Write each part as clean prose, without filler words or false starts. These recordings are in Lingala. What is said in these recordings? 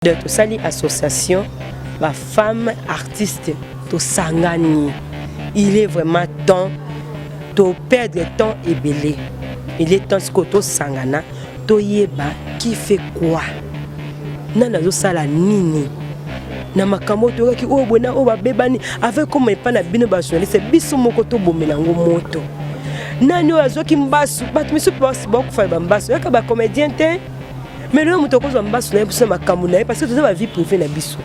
De tout ça, l'association, la femme artiste, tout sangani. Il est vraiment temps de perdre temps et belé. Il est temps que tout sangana, tout yeba qui fait quoi. Nana zo sala nini. Na makambo to ki o bona o ba bebani avec comme pas na bino ba journaliste biso moko to bomelango moto. Nani o azoki mbasu, batu miso passe beaucoup fa ba mbasu, yaka ba comédien te. Mais le moto ko zo mbasu na biso makambo na parce que to ba vie privée na biso.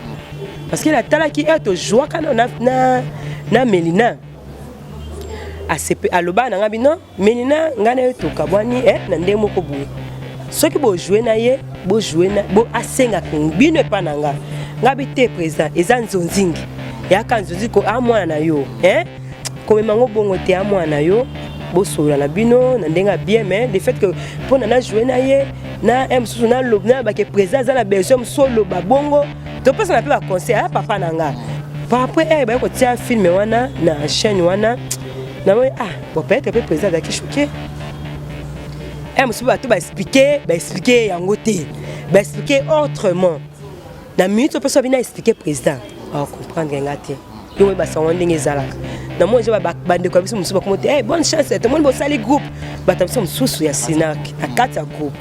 Parce que la tala qui est to joie kana na Melina. ACP aloba na ngabino Melina ngana to kabwani na ndemo ko boye. Soki bo jouer na ye, bo jouer na bo asenga bino pa nanga. Ngabi te président ezanzo nzingi. Ya kanzo ko amwana na yo, Comme mango bongo te amwana yo, bo sola na bino na ndenga bien mais le fait que pour na jouer na ye na msusu na lobna ba ke président za na version solo ba bongo, to pesa na pe ba conseil ya papa nanga. Par après ba ko tia film wana na chaîne wana. Na bon peut-être que président da ki choqué. Monsieur va expliquer yango te, va expliquer autrement. Na minute on peut venir expliquer président. On comprendre ngate. Yo ba sa wonde ngezalaka. Na moi je ba bande ko biso musuba komote. Bonne chance tout le monde bo sali groupe. Ba tamso mususu ya Sinak, na kata groupe.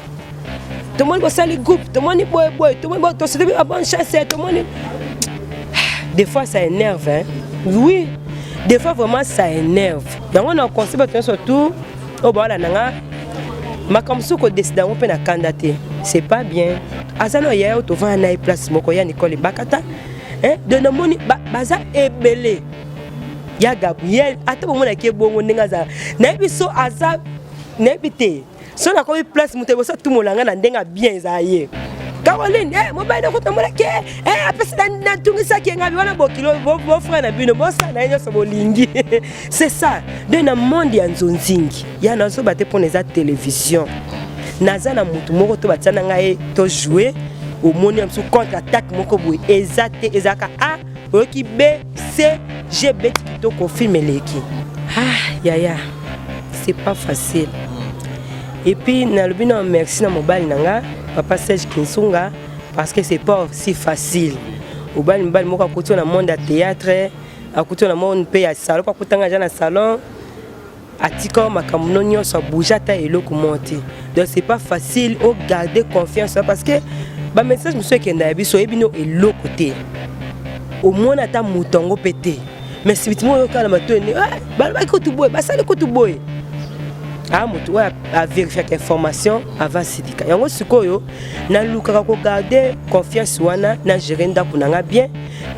Tout le monde bo sali groupe, tout le monde boy, tout le monde to se bonne chance tout le monde. Des fois ça énerve Oui. Des fois vraiment ça énerve. Donc on a concept surtout au bala nanga. Ma comme si on décide on peut na candidater, c'est pas bien. Azano ya to va na place moko ya Nicole Bakata, de no moni baza ebele. Ya Gabriel, ata bo mona ke bongo ndinga za. Na biso aza na bité. So na ko place muté bo sa tout molanga na ndenga bien za ye. Caroline, mobile ko tomola ke, apesi na tungisa ke ngabi wana bo kilo bo frère na bino bo sa na yo so bolingi. C'est ça. De na monde ya nzonzingi. Ya na so baté pour les télévision. Naza na mutu moko to batana ngai to jouer au moni am sous contre-attaque moko boy ezate ezaka A oki B C G B to confirmer leki. Ya c'est pas facile. Et puis na lobina merci na mobile nanga papa Serge Kinsunga parce que c'est pas si facile. Au bal moko akuto na monde à théâtre, akuto na monde pe ya salon, pa kutanga ja na salon. Atika makamno nyonso boujata eloko monter. Donc c'est pas facile au garder confiance parce que ba message monsieur kenda biso ebino eloko te. Au moins ata mutongo pété. Mais si bitimo yo kala matoni, ba ko tuboy, ba sali ko tuboy. Mutu a vérifier l'information avant sidika. Yango sikoyo na luka ko garder confiance wana na gérer ndako nanga bien,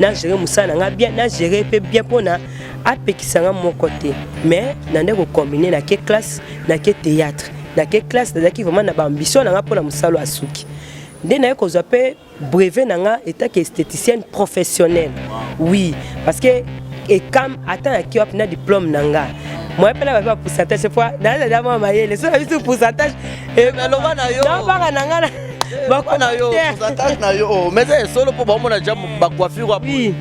na gérer musana nanga bien, na gérer pe bien pona apekisanga mon côté. Mais nande ko combiner na ke classe, na ke théâtre, na ke classe qui vraiment na ambition nanga pona musalo asuki. Nde na ko zape brevet nanga état que esthéticienne professionnelle. Oui, parce que et comme attend qui a un diplôme nanga. Moi je vais pas pourcentage cette fois dans la dame maïe les autres pourcentage et alors na yo non pas nanga ba na yo pourcentage na yo mais c'est solo pour ba mona jam ba coiffure oui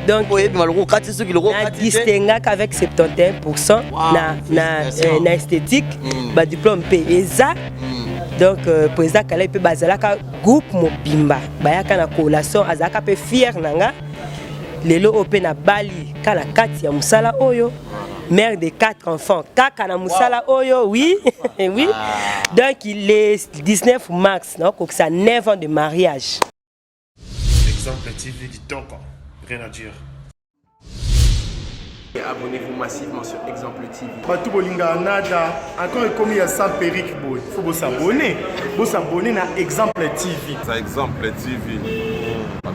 donc oui maloko kati ce qui le kati distinga qu'avec 71% na esthétique ba diplôme P ESA. Donc président kala pe bazala ka groupe mobimba ba yaka na collation azaka pe fier nanga. Lelo open na Bali kala kati ya musala oyo mère de 4 enfants kaka na musala oyo oui oui donc il est 19 mars donc ça 9 ans de mariage. Exemple TV dit donc rien à dire. Abonnez-vous massivement sur Exemple TV. Batou bolinga nada encore comme il y a 100 perruques boy. Faut vous s'abonner. Vous s'abonner à Exemple TV. Ça Exemple TV.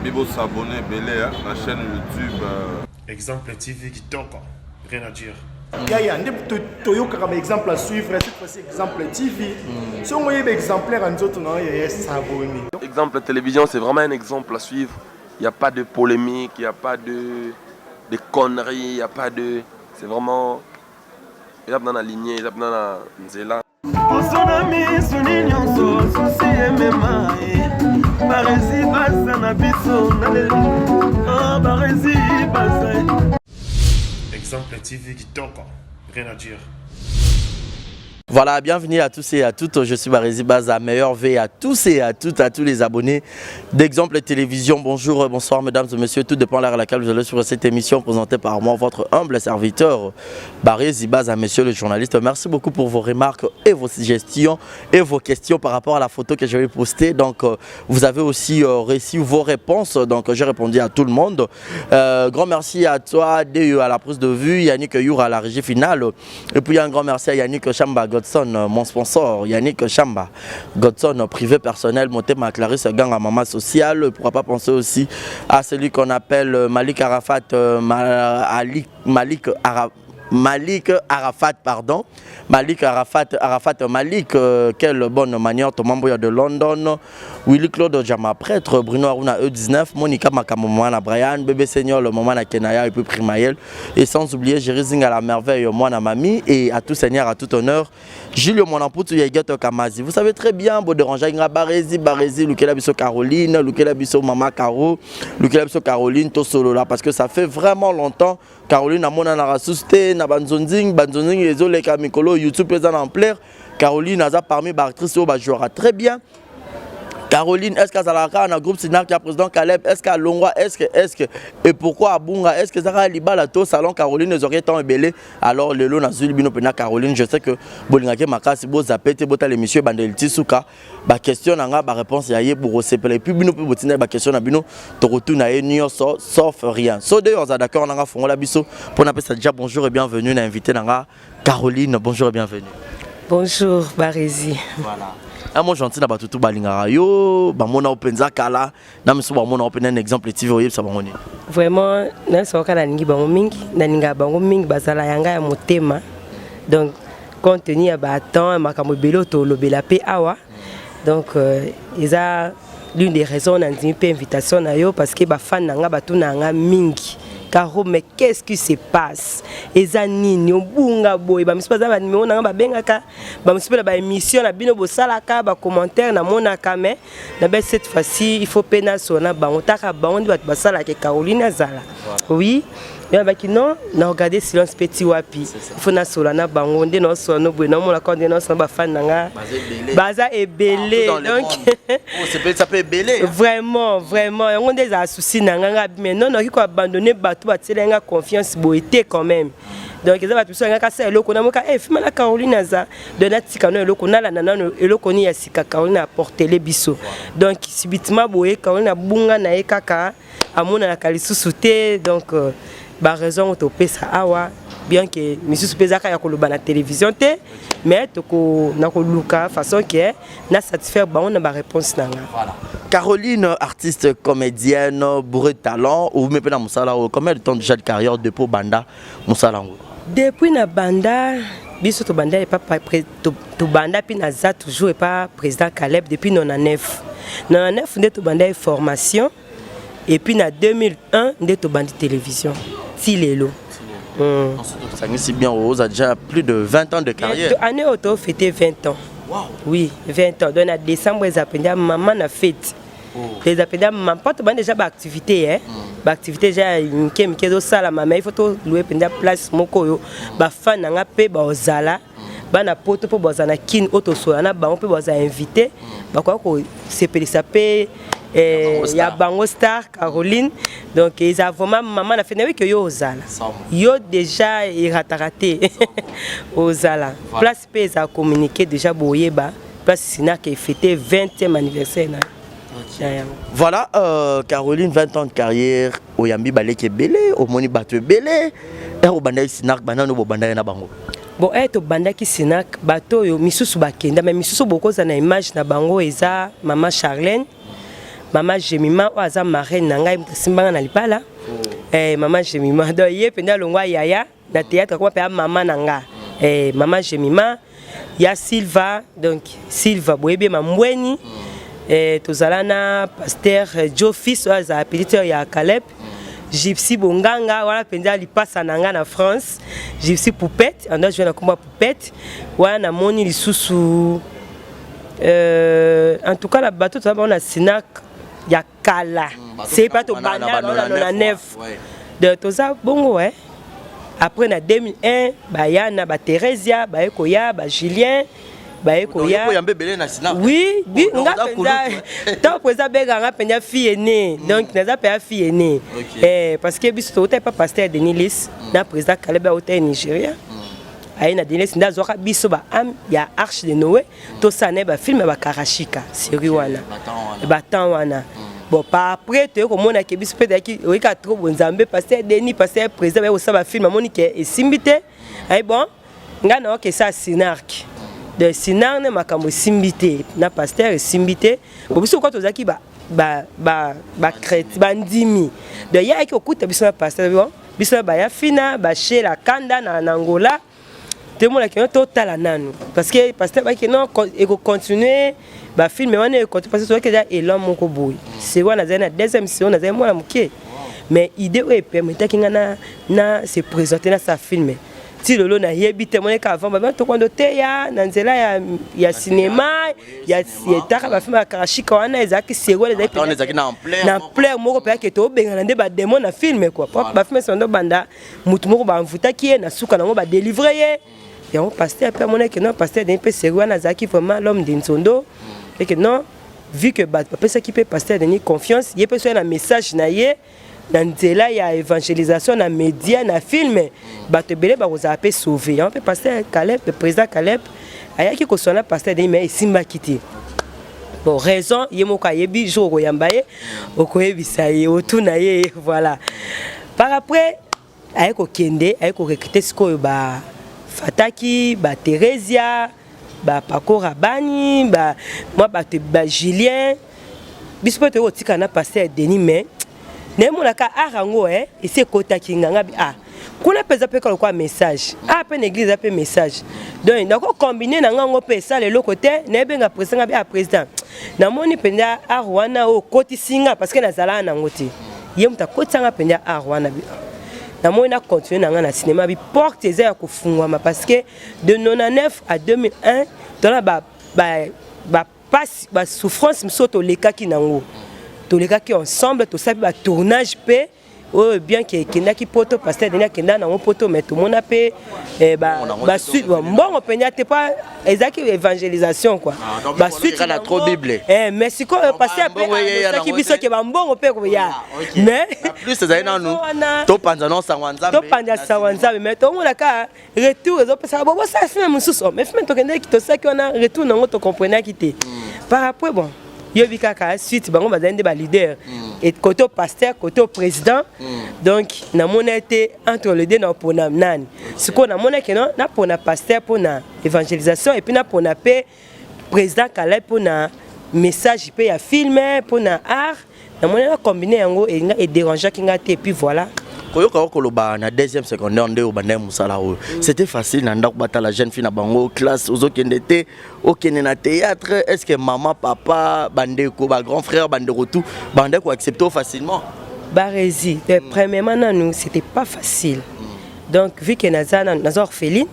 Bibo s'abonner belé la chaîne YouTube. Exemple TV dit donc rien à dire. Yaya, Toyo comme exemple à suivre, cette fois-ci Exemple TV. Si on voyait exemplaire en autres, non, il y a s'abonner. Exemple télévision, c'est vraiment un exemple à suivre. Il n'y a pas de polémique, il n'y a pas de conneries, il n'y a pas de... C'est vraiment... Il y a dans la lignée, il y a dans la nzela. Exemple TV dit donc rien à dire. Voilà, bienvenue à tous et à toutes. Je suis Barési Baza, meilleur V à tous et à toutes, à tous les abonnés d'Exemple Télévision. Bonjour, bonsoir mesdames et messieurs. Tout dépend de l'heure à laquelle vous allez suivre cette émission présentée par moi, votre humble serviteur Barési Baza, monsieur le journaliste. Merci beaucoup pour vos remarques et vos suggestions et vos questions par rapport à la photo que je vais poster. Donc, vous avez aussi reçu vos réponses. Donc, j'ai répondu à tout le monde. Grand merci à toi, DE à la prise de vue, Yannick Your à la régie finale. Et puis, un grand merci à Yannick Chamba Godson, mon sponsor, Yannick Chamba Godson, privé personnel, monté ma Clarisse Gang à Maman Sociale. Il ne pourra pas penser aussi à celui qu'on appelle Malik Arafat, Malik Arafat, pardon. Malik Arafat, Malik, quelle bonne manière, Thomas Mboya de London, Willy Claude Jama, prêtre, Bruno Aruna E19, Monica Makamomana, Brian, Bébé Seigneur, le moment à Kenaya et puis Primaël, et sans oublier Jérizing à la merveille, moi, Mami, et à tout seigneur, à tout honneur, Julio Monamputu, Yegeto Kamazi. Vous savez très bien, beau déranger, Barési, Lukela Bisso Caroline, Lukela Bisso Mama Caro, Lukela Bisso Caroline, Tosolo là, parce que ça fait vraiment longtemps. Caroline a mon anarasusté, na banzonzing, les oleka mikolo, YouTube est en plaire. Caroline a parmi les actrices au jouera très bien. Caroline, est-ce qu'elle a un groupe Sinak, qui a président Caleb, est-ce qu'elle Longwa, est-ce que, et pourquoi à Bunga, est-ce que Zara Libala, tout salon Caroline, les oreilles tant ébellées, alors le lot n'a zulbino pena Caroline, je sais que Bolingake Maka, si vous zapete, bota les messieurs, Bandeliti Souka, ba question n'a ba réponse y'a pour recéper, puis bino peut botiner, ba question n'a bino, te retourne à New sauf rien. So de on a d'accord, on a fait la biso, pour n'appeler ça déjà bonjour et bienvenue, on a invité Nanga Caroline, bonjour et bienvenue. Bonjour, Barési. Voilà. Moi gentil na batutu balingara yo ba mona openza kala na miso ba mona open un exemple TV oyeb ça bangoni Vraiment na so kala ningi bango mingi na ninga bango mingi bazala yanga ya motema. Donc compte tenu ya ba temps makambo belo to lobela pe awa. Donc eza l'une des raisons na ndimi pe invitation na yo parce que ba fan nanga batu nanga mingi. Caro, mais qu'est-ce qui se passe? Ezanini, obunga boy, ba mispa za ba numéro na ba bengaka, ba mispa ba émission na bino bo salaka, ba commentaire na monaka mais na ba cette fois-ci, il faut pena sona ba ontaka ba ondi ba salaka Caroline Zala. Oui. Mais bah qui non, na regarder silence petit wapi. Il faut na sola na bango nde no so no bo na mo la kon de no so ba fan nanga. Baza et belé. Donc ça peut belé. Vraiment, on des soucis nanga mais non qui ko abandonner bato ba tselenga confiance boité quand même. Donc ils va tout ça ngaka ça eloko na moka fima la Caroline za de na tika no eloko na la nana eloko ni ya sika Caroline a porté les biso. Donc subitement boye Caroline a bunga na ekaka amona na kalisusu te donc ba raison autopé ça awa bien que monsieur pezaka ya koloba na télévision te mais toko na ko luka façon que na satisfaire ba on a ba réponse nanga. Voilà. Caroline, artiste comédienne, bourrée de talent, ou même dans Moussala, combien de temps déjà de carrière depuis Banda Moussala? Depuis na Banda, biso to Banda est pas to Banda puis na za toujours et pas président Caleb depuis 99. 99 on to Banda est formation et puis na 2001 on to Banda télévision. Tilelo. Ça c'est bien, vous avez déjà plus de 20 ans de carrière. Année auto fêté 20 ans. Wow. Oui, 20 ans. Donc en décembre les appels maman na fête. Les appels maman pas déjà ba activité hein. Ba activité déjà une kedo sala maman il faut to louer penda place moko yo. Ba fan nga pe ba ozala. Ba na poto po bozana kin auto so na ba on peut boza invité. Ba quoi ko c'est pe il y a Bango Star, Caroline, donc ils ont vraiment maman a fait que yo ozala. Yo déjà il raté ozala. Place P a communiqué déjà boyeba. Place Sina qui fêté 20e anniversaire. Voilà, Caroline 20 ans de carrière au Yambi Baleke Belé, au Moni Batu Belé, et au Bandai Sinak Banano au Bandai na Bango. Bon, et au Bandai Sinak bateau yo misusu bakenda mais misusu beaucoup za na image na Bango eza maman Charlène. Maman Jemima oaza marraine na ngai simbanga na lipala maman Jemima do ye penda longwa yaya na théâtre ko pa maman nanga maman Jemima ya Silva donc Silva boyebe mambweni tozala na pasteur Joe fils oaza appétiteur ya Caleb Gypsy Bonganga wala penda lipasa nanga na France Gypsy Poupette ando je na komba Poupette wana moni lisusu en tout cas la bateau on a Sinak ya kala c'est pas to banda na neuf de toza bongo après na 2001 bayana ba Theresia ba ekoya ba Julien ba ekoya oui nga penza tant président bega nga penza fille aînée donc naza pe fille aînée parce que biso to pas pasteur de Nilis na président Caleb au Nigeria ayi na Nilis nda zoka biso ba am ya Arche de Noé to sané ba film ba Karashika série wana ba temps wana. Bon, par après, tu as dit que tu as dit que tu as dit pasteur Denis, pasteur président, tu as film Monique et Simbité. Et bon, tu as dit que ça Sinark. De Sinark, tu as dit Simbité. Tu as pasteur Simbité. Bon, tu as dit que tu as dit de il y a qui écoute tu as pasteur biso ba fina ba chez la Kanda na Angola. Tout le monde qui est total nanu parce que pasteur ba qui non et continuer ba film mais on est parce que c'est et l'homme moko boy c'est quoi na deuxième série na moi moké mais idée est permettre qu'il na se présenter dans sa film si le na yebite mon ka avant ba to kondo te ya na nzela ya cinéma ya ta ba film Karashika wana ezaki série les ezaki na plein moko pe que to benga nde ba démon na film quoi ba film sondo banda mutu moko ba mvuta ki na suka na ngo ba délivrer et on pasteur après mon que non pasteur d'un peu série wana zaki vraiment l'homme d'Insondo. Et que non, vu que papa ça qui peut passer donner confiance, il peut faire un message naie dans là il y a évangélisation dans médias dans film bato belé ba vous appeler sauver on peut passer Caleb le président Caleb aya qui kosona passer donner mais simba kiti bon raison yemoka yebi jour yambaye okoyebisa ye otuna ye voilà par après aya ko kende aya ko recruter sikoyo ba Fataki ba Theresia ba Paco Rabani ba moi ba Julien biso te otika na pasteur Denis mais ne mona ka arango et c'est kota kinganga kuna pesa pe kwa message pe l'église pe message donc ndako combiner na ngango pe ça le côté ne benga président bi président na moni penda arwana o koti singa parce que na zala na ngoti yemuta kotanga penda arwana bi na moi na continuer na ngana cinéma bi porte eza ya kufungwa parce que de 99 à 2001 dans la ba souffrance msoto lekaki nango to lekaki ensemble to sabi ba tournage pe oh bien que kenda ki poto pasteur denia kenda na poto mais tout monde pe ba suite bon penya te pas ezaki évangélisation quoi ba suite na trop bible mais si ko pasteur pe ça qui biso ke ba mbongo pe ko ya mais plus ça na nous to panza non sanwanza mais to monde ka retour ezo pesa bo ça fait même sous mais fait to kenda ki to ça ki on a retour nango to comprendre ki te par après bon yobi kaka suite bango bazende ba leader et côté pasteur côté président donc na mona été entre les deux na pona nani siko na mona que non na pona pasteur pona évangélisation et puis na pona pe président Caleb pona message pe ya film pona art na mona combiner yango et déranger kinga te et puis voilà koyoka koloba na deuxième secondaire ndé obanda musala o c'était facile na ndako bata la jeune fille na bango classe ozokende te okende na théâtre est-ce que maman papa bandeko ba grand frère bandeko tout bandeko accepter facilement barési premièrement nous c'était pas facile donc vu que naza orpheline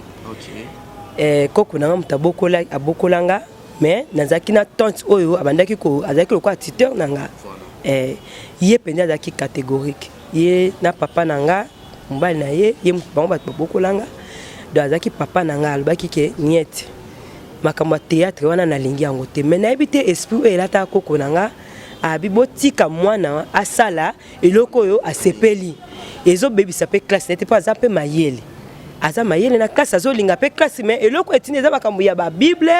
koko na muta bokola abokolanga mais nazaki na tante oyo abandaki ko azaki ko tuteur nanga yé penda azaki catégorique ye na papa nanga mbali na ye bango bato bokolanga do azaki papa nanga alobaki ke niete makambo théâtre wana na lingi yango te mais na ebité esprit elata koko nanga abibotika mwana asala eloko oyo asepeli ezo baby sape classe n'était pas aza pe mayele aza mayele na classe azolinga pe classe mais eloko etini eza makambo ya ba bible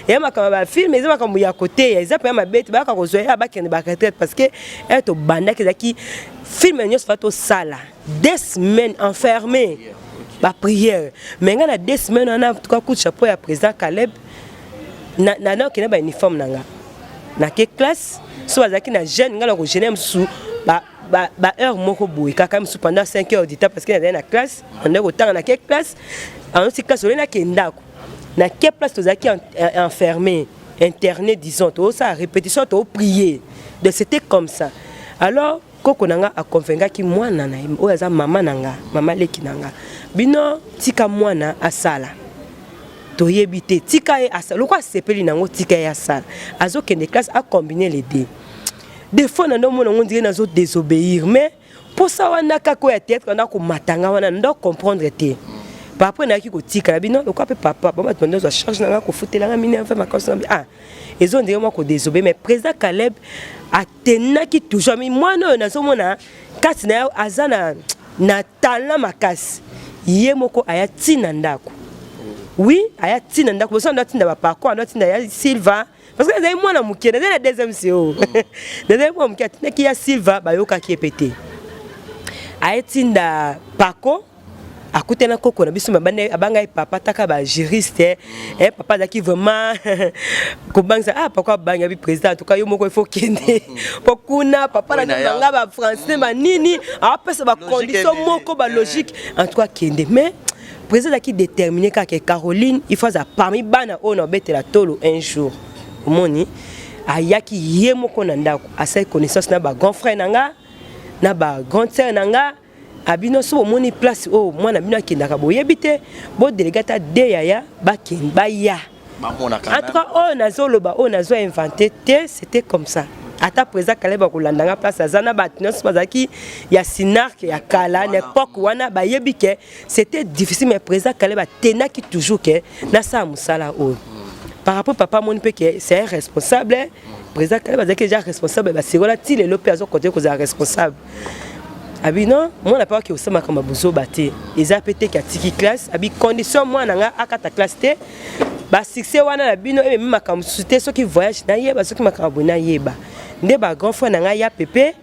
ya makambo ba film eza makambo ya côté eza pe ma bête ba ka kozoya ba kende ba retraite parce que eto banda kezaki film nyos fato sala 2 semaines enfermé ba prière mais ngana 2 semaines on a tout cas coup de chapeau ya président Caleb na kena ba uniforme nanga na ke classe so azaki na jeune ngala ko jeune msu ba heure moko boui kaka msu pendant 5 heures du temps parce que na na classe on a autant na ke classe en aussi classe on a kenda na ke place tozaki enfermé interné disons to ça répétition to prier de c'était comme ça alors koko nanga a convaincre ki mwana na o aza mama nanga mama leki nanga bino tika mwana asala to yebite tika e asala lokwa sepeli nango tika e asala azokende classe a combiner les deux des fois on dirait nazo désobéir mais pour ça on a kako ya tête on a ko matanga on a comprendre té par après na ki ko tika bino le quoi papa ba tu dois charge na ko fouter la mine fait ma cause ah ils ont dit moi ko désobéir mais président Caleb a tenaki toujours mais moi non nazo mona kasi na azana na talent makasi yé moko aya tina ndako oui aya tina ndako so ndo tinda ba parcours ndo tinda ya Silva parce que moi na mukie na deuxième CO deuxième fois mukie tina ki ya Silva ba yoka ki pété aya tinda parcours akute na koko na biso mabane abanga papa taka ba juriste papa daki vraiment ko bangsa pourquoi banga bi président en tout cas yo moko il faut kende pokuna papa na banga ba français ba nini apesa ba condition moko ba logique en tout cas kende mais président qui déterminé ka Caroline il faut ça parmi bana on betela tolo un jour moni ayaki yemoko na ndako asa connaissance na ba grand frère nanga na ba grande sœur nanga abino so moni place oh moi na bino akendaka boyebite bo délégata de yaya ba kemba ya en tout cas on a zoloba on a zo inventé c'était comme ça ata président Caleb kolandanga place azana batnos bazaki ya sinark ya kala l'époque wana ba yebike c'était difficile mais président Caleb tenaki toujours que na sa musala o par rapport papa mon pe que c'est responsable président Caleb bazaki déjà responsable ba sirola ti le lope azo côté ko za responsable abi non moi na pas que osama kama buzo baté eza pété ka tiki classe abi condition moi nanga akata classe té ba succès wana na bino et même makam souté ceux qui voyage na yeba ceux qui makam na yeba nde ba grand frère nanga ya pépé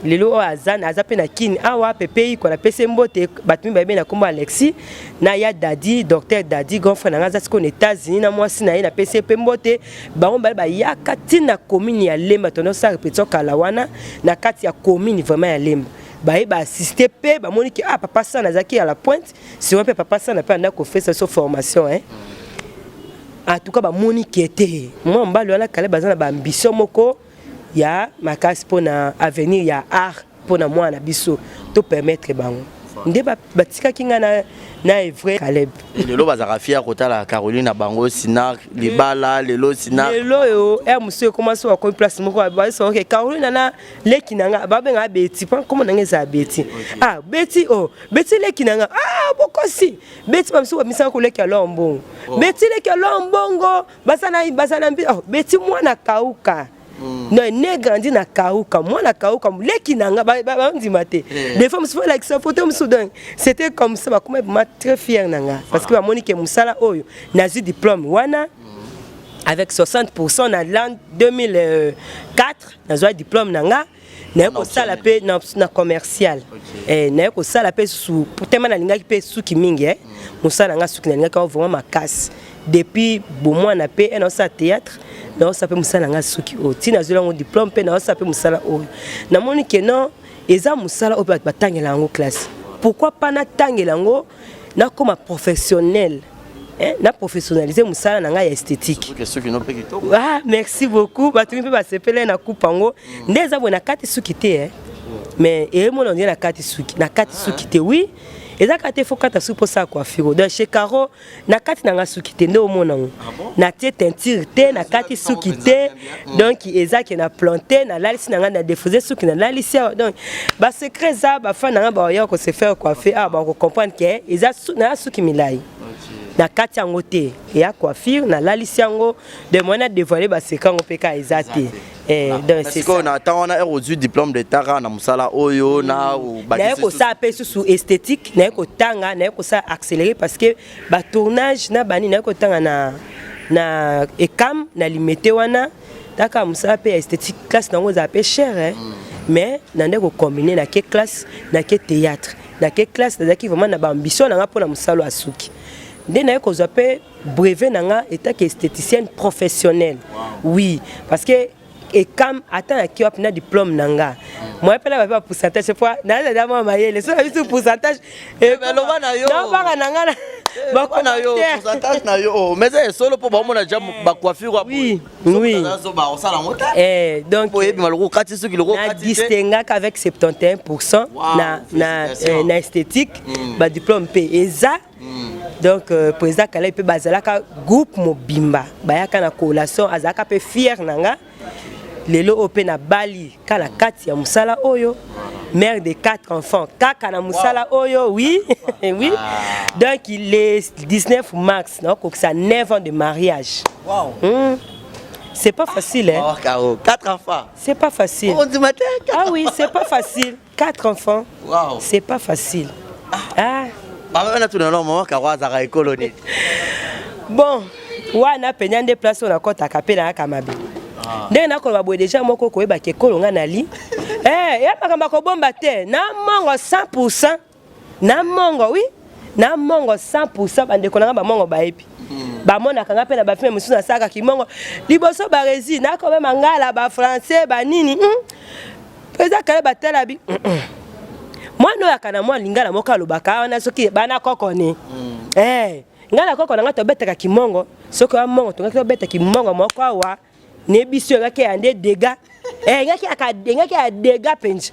lelo azana azape na kin awa pépé ko na pese mbote batumi ba na komba Alexis na ya dadi docteur dadi grand frère nanga zasi ko na États-Unis na moi si na ye na pese mbote ba on ba ya katina commune ya Lemba tono sa répétition kala wana na kati ya commune vraiment ya Lemba ba assister pe ba moni ki papa ça nazaki à la pointe si on peut papa ça na pas na ko faire sa formation en tout cas ba moni qui était moi mbalo na kale bazana ba ambition moko ya makasi pour na avenir ya art pour na moi na biso to permettre bango nde ba tika kinga na vrai Caleb lelo bazaka fier kotala Caroline na bango sinar libala lelo sinar lelo yo monsieur commence à ko place moko ba so que Caroline na leki nanga ba benga beti pas comment nanga za beti beti beti leki nanga bokosi beti ba mso misa ko leki alombo beti leki alombongo basana beti mwana kauka non né grandi na kauka moi na kauka leki nanga ba ndima te des fois me like ça photo me soudan c'était comme ça ba comme très fier nanga parce que ba monique musala oyo nazi diplôme wana avec 60% na l'an 2004 nazo diplôme nanga na ko sala pe na commercial na ko sala pe sous pour tellement na linga pe sous ki mingi musala nga sous ki na linga ka vraiment makasi depuis bon mois na pe en sa théâtre na ça peut musala nga suki o tina zula ngo diplôme pe na ça peut musala o na moni que non eza musala o batangela ngo classe pourquoi pas na tangela ngo na comme professionnel na professionnaliser musala na nga esthétique merci beaucoup batumi pe ba sepele na coupango ndeza bona kati suki te mais et mon on dit na kati suki te oui eza kati faut kata supo sa coiffure donc chez Caro na kati na nga suki te ndo mona na tie teinture te na kati suki te donc eza ke na planter na lalisi na nga na défausé suki na lalisi donc ba secret za ba fa na nga ba yo ko se faire coiffer ba ko comprendre que eza na suki milai na kati yango te ya coiffure na lalisi yango de mona dévoiler ba secret ngo peka eza te donc c'est ça. On attend on a reçu diplôme d'état na musala oyo na na ko ça pe sous esthétique na ko tanga na ko ça accélérer parce que ba tournage na bani na ko tanga na ekam na limité wana taka musala pe esthétique classe na ngo za pe cher mais na ndeko combiner na ke classe na ke théâtre na ke classe na ki vraiment na ba ambition na pour na musala asuki nde na ko za pe brevet na nga état que esthéticienne professionnelle oui parce que et comme attends qui a un diplôme nanga moi pela ba pourcentage c'est fois na da moi mayele so biso pourcentage et ben lo bana yo na ba nanga ba ko na yo pourcentage na yo mais c'est solo pour ba mona jam ba coiffure oui donc oui malgré kati ce qui le na distingue avec 71% na esthétique ba diplôme pe eza donc président Caleb pe bazalaka groupe mobimba ba yaka na collation azaka pe fier nanga lelo ope na bali kala kati ya musala oyo mère de 4 enfants kaka na musala oyo oui oui donc il est 19 mars donc ça 9 ans de mariage. C'est pas facile hein. Oh, Caro, 4 enfants. C'est pas facile. On dit matin, ah oui, c'est pas facile. 4 enfants. Wow. C'est pas facile. Ah. On a tout le nom maman Caro azara colonie. Bon, wana penya de place on a kota kapela na kamabe. Ndenge na ko ba déjà moko ko ba ke kolonga na li. Ya makamba ko bomba te na mongo 100%. Na mongo oui. Na mongo 100% bande ko na ba mongo ba epi. Ba mona kanga pe na ba filme musu na saka ki mongo. Liboso ba rezi na ko be mangala ba français ba nini. Peza kale ba tela bi. Mwana ya kana mwa lingala moka lobaka wana soki bana kokone. Ngala koko na ngato betaka kimongo soko ya mongo to ngato betaka kimongo moko wa ne biso ngake ande dega ngake a dega penji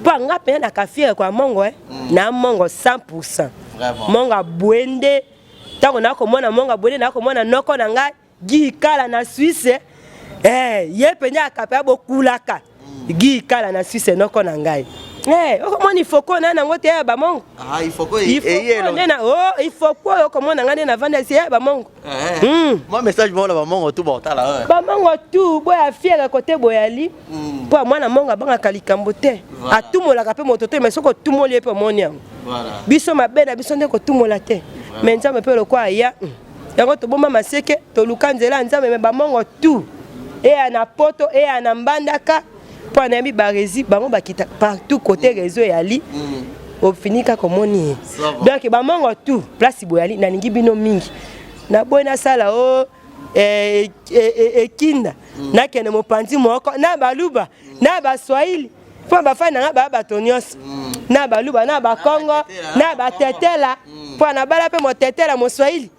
pa ngape na kafie kwa mongo na mongo 100% mongo bwende tango na ko mona mongo bwende na ko mona noko na nga gi kala na Suisse ye penya akape bokulaka gi kala na Suisse noko na ngai comment il faut qu'on ait un côté ba mongo il faut quoi il faut quoi comment on a na vendre c'est ba mongo moi message moi ba mongo tout borta là ba mongo tout boya fier côté boyali pour moi na mongo banga kalikambo te a tout mola ka pe mototo mais soko tout molie pe monia voilà biso mabena biso ndeko tout mola te mais nzambe pe le kwa ya yango to bomba maseke to lukanzela nzambe me ba mongo tout et ana poto et ana mbandaka pour na mi barezi bango bakita partout côté réseau ya li au finika komoni donc ba mongo tout place boyali na lingi bino mingi na boina sala o kinda na kene mopanzi moko na baluba na baswahili po bafana ba batonyos na baluba na bakongo na batetela po na bala pe motetela mo swahili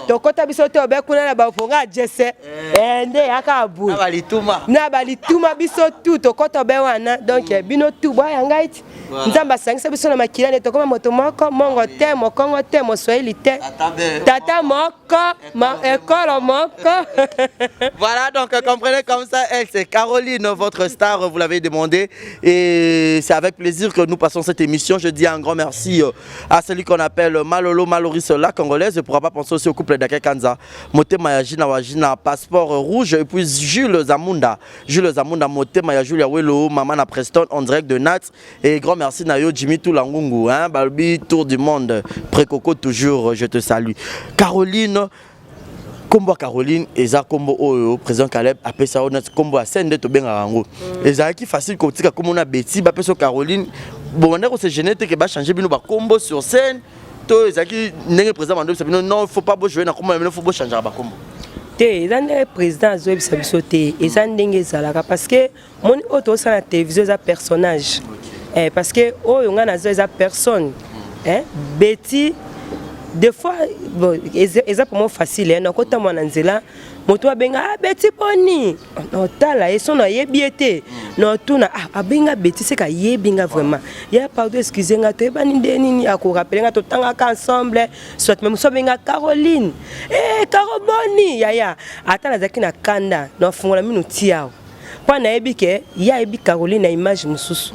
tokota biso te obekuna na bafonga jesse ende akabu na balituma biso tout tokota be wana donc bino tout boya ngaiti nzamba sangisa biso na makila ne tokoma moto moko mongo te mokongo te mo swahili te tata moko école moko. Voilà, donc comprenez comme ça, elle c'est Caroline, votre star, vous l'avez demandé et c'est avec plaisir que nous passons cette émission. Je dis un grand merci à celui qu'on appelle Malolo Maloris la congolaise. Je ne pourrais pas penser aussi au couple d'Ake Kanza, Motema Yajina Wajina, passeport rouge, et puis Jules Zamunda, Motema Yajulia Welo, Maman Preston en direct de Nats. Et grand merci Nayo Jimmy Toulangungu, hein, Balbi, tour du monde, Précoco toujours, je te salue. Caroline, Combo Caroline, Eza Combo Oyo, président Caleb, après ça, on a Combo à Sende Tobenga Rango. Eza qui facile comme ça, comme on a Betty, après ça, Caroline, bon, on a aussi génétique qui va changer, bino ba combo sur scène. To Eza qui n'est président Mando, non, il faut pas jouer dans comment il faut pas changer ba combo. Te, le président Zoé Sabisoté, Eza ndenge zalaka parce que mon auto ça la télévision ça personnage. Parce que oh on a Zoé ça personne. Betty des fois bon pour moi facile hein quand moi nanzela moto abenga Betty Boni no tala et son yebiete no tuna abenga Betty c'est ka yebinga vraiment ya pardon excusez nga to bani nini ako rappeler nga to tanga ensemble soit même so benga Caroline Caro Boni ya ata nazaki na kanda no fungola minu tiao pa na yebike ya yebi Caroline na image mususu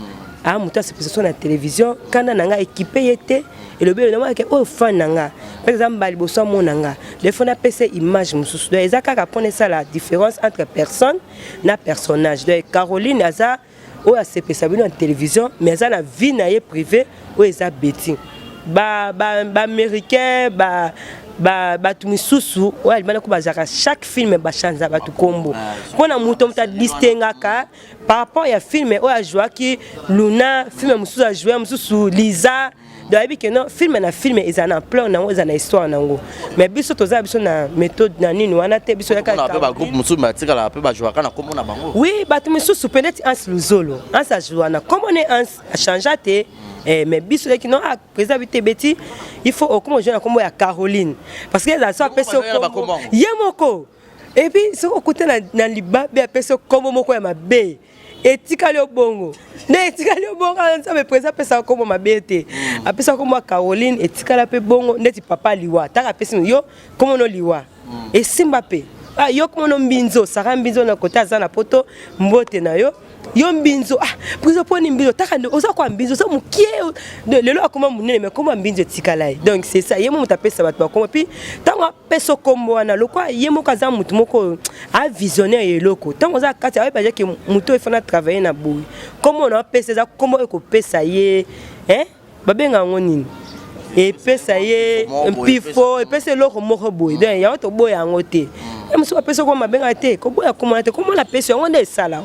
moto c'est na télévision kanda nanga équipé yete et le bien que oh fan nanga par exemple baliboso monanga les fois na PC image mususu donc ezaka ka pone ça la différence entre personne na personnage donc Caroline aza o a CP bino en télévision mais aza na vie na ye privé o eza betting ba américain ba tumisusu ouais bana ko bazaka chaque film ba chanza ba tu kombo pona muto mta distingaka par rapport ya film o a joué qui Luna film mususu a joué mususu Lisa donc que non film na film ils en plan na ils en histoire nango mais biso toza biso na méthode na nini wana te biso yaka on ba groupe mususu matika la pe ba jouer kana comme na bango oui ba tumisusu peut-être en luzolo en sa jouer na comme on est en changer mais biso qui non a préserver Betty il faut comme je na comme ya Caroline parce que ça soit peso comme yemoko et puis ce côté na liba be peso comme moko ya mabe etikali obongo ne etikali obongo ça me présente pesa comme mabete apesa comme Caroline etikala pe bongo neti papa liwa taka pesa yo comme no liwa et Simbape ah yo komo mbinzo sara mbinzo na kota za na poto mbote na yo yo mbinzo prison poni mbinzo takande oza kwa mbinzo ça mukie lelo akoma munene mais comment mbinzo tikalai donc c'est ça yemo mutapesa bato bakoma puis tango peso kombo wana lokwa yemo kaza mutu moko a visionnaire yeloko tango za kati ayi baje ke mutu ifana travailler na boui comment on pesa za comment eko pesa ye babenga ngonini et pesa ye pifo et pesa loko moko boui donc ya to boy yango te musu pesa ko mabenga te ko boya ko te comment la pesa yango nde sala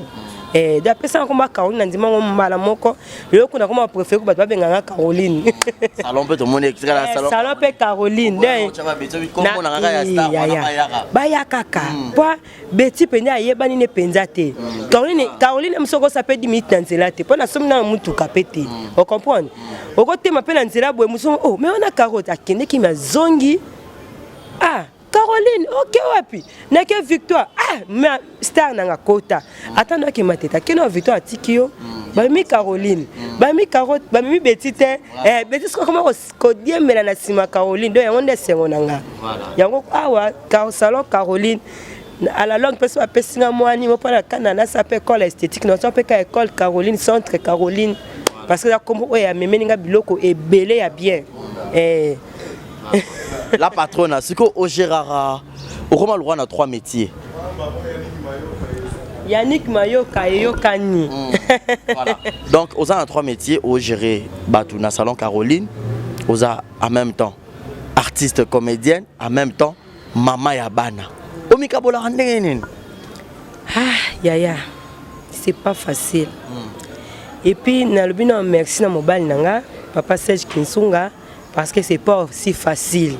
d'après ça on va Caroline ndima ngomala moko lelo kuna koma préférer ko bato babenga Caroline salon peut tout monde extra salon pe Caroline ba ya kaka pa beti penya yebani ne penza te Caroline msoko ça peut 10 minutes dans nzela te pona somna mutu kapete on comprend o côté m'appelle nzela boy muso mais on a carotte akende ki mazongi Caroline, ok wapi. Nake Victoire, mais star nanga kota. Attends que mateta, keno Victoire tikio. Bami Caroline, bami carotte, bami betite. Betite comment ko die mela na sima Caroline. Donc yango ndese ngonanga. Yango awa salon Caroline. À la longue personne appelle singa moani mo para kanana ça peut école esthétique, non ça peut école Caroline, centre Caroline. Parce que là comme oya memeninga biloko et belé ya bien. La patronne, c'est qu'au Gérard, au Romain le roi a 3 métiers. Yannick Mayo, Kayo, Kani. Voilà. Donc, on a 3 métiers au gérer Batouna Salon Caroline. On a en même temps artiste comédienne, en même temps Mama Yabana. Omika Bola Handenen. Yaya, c'est pas facile. Et puis, nalobina merci na mobile nanga, papa Serge Kinsunga. Parce que c'est pas si facile.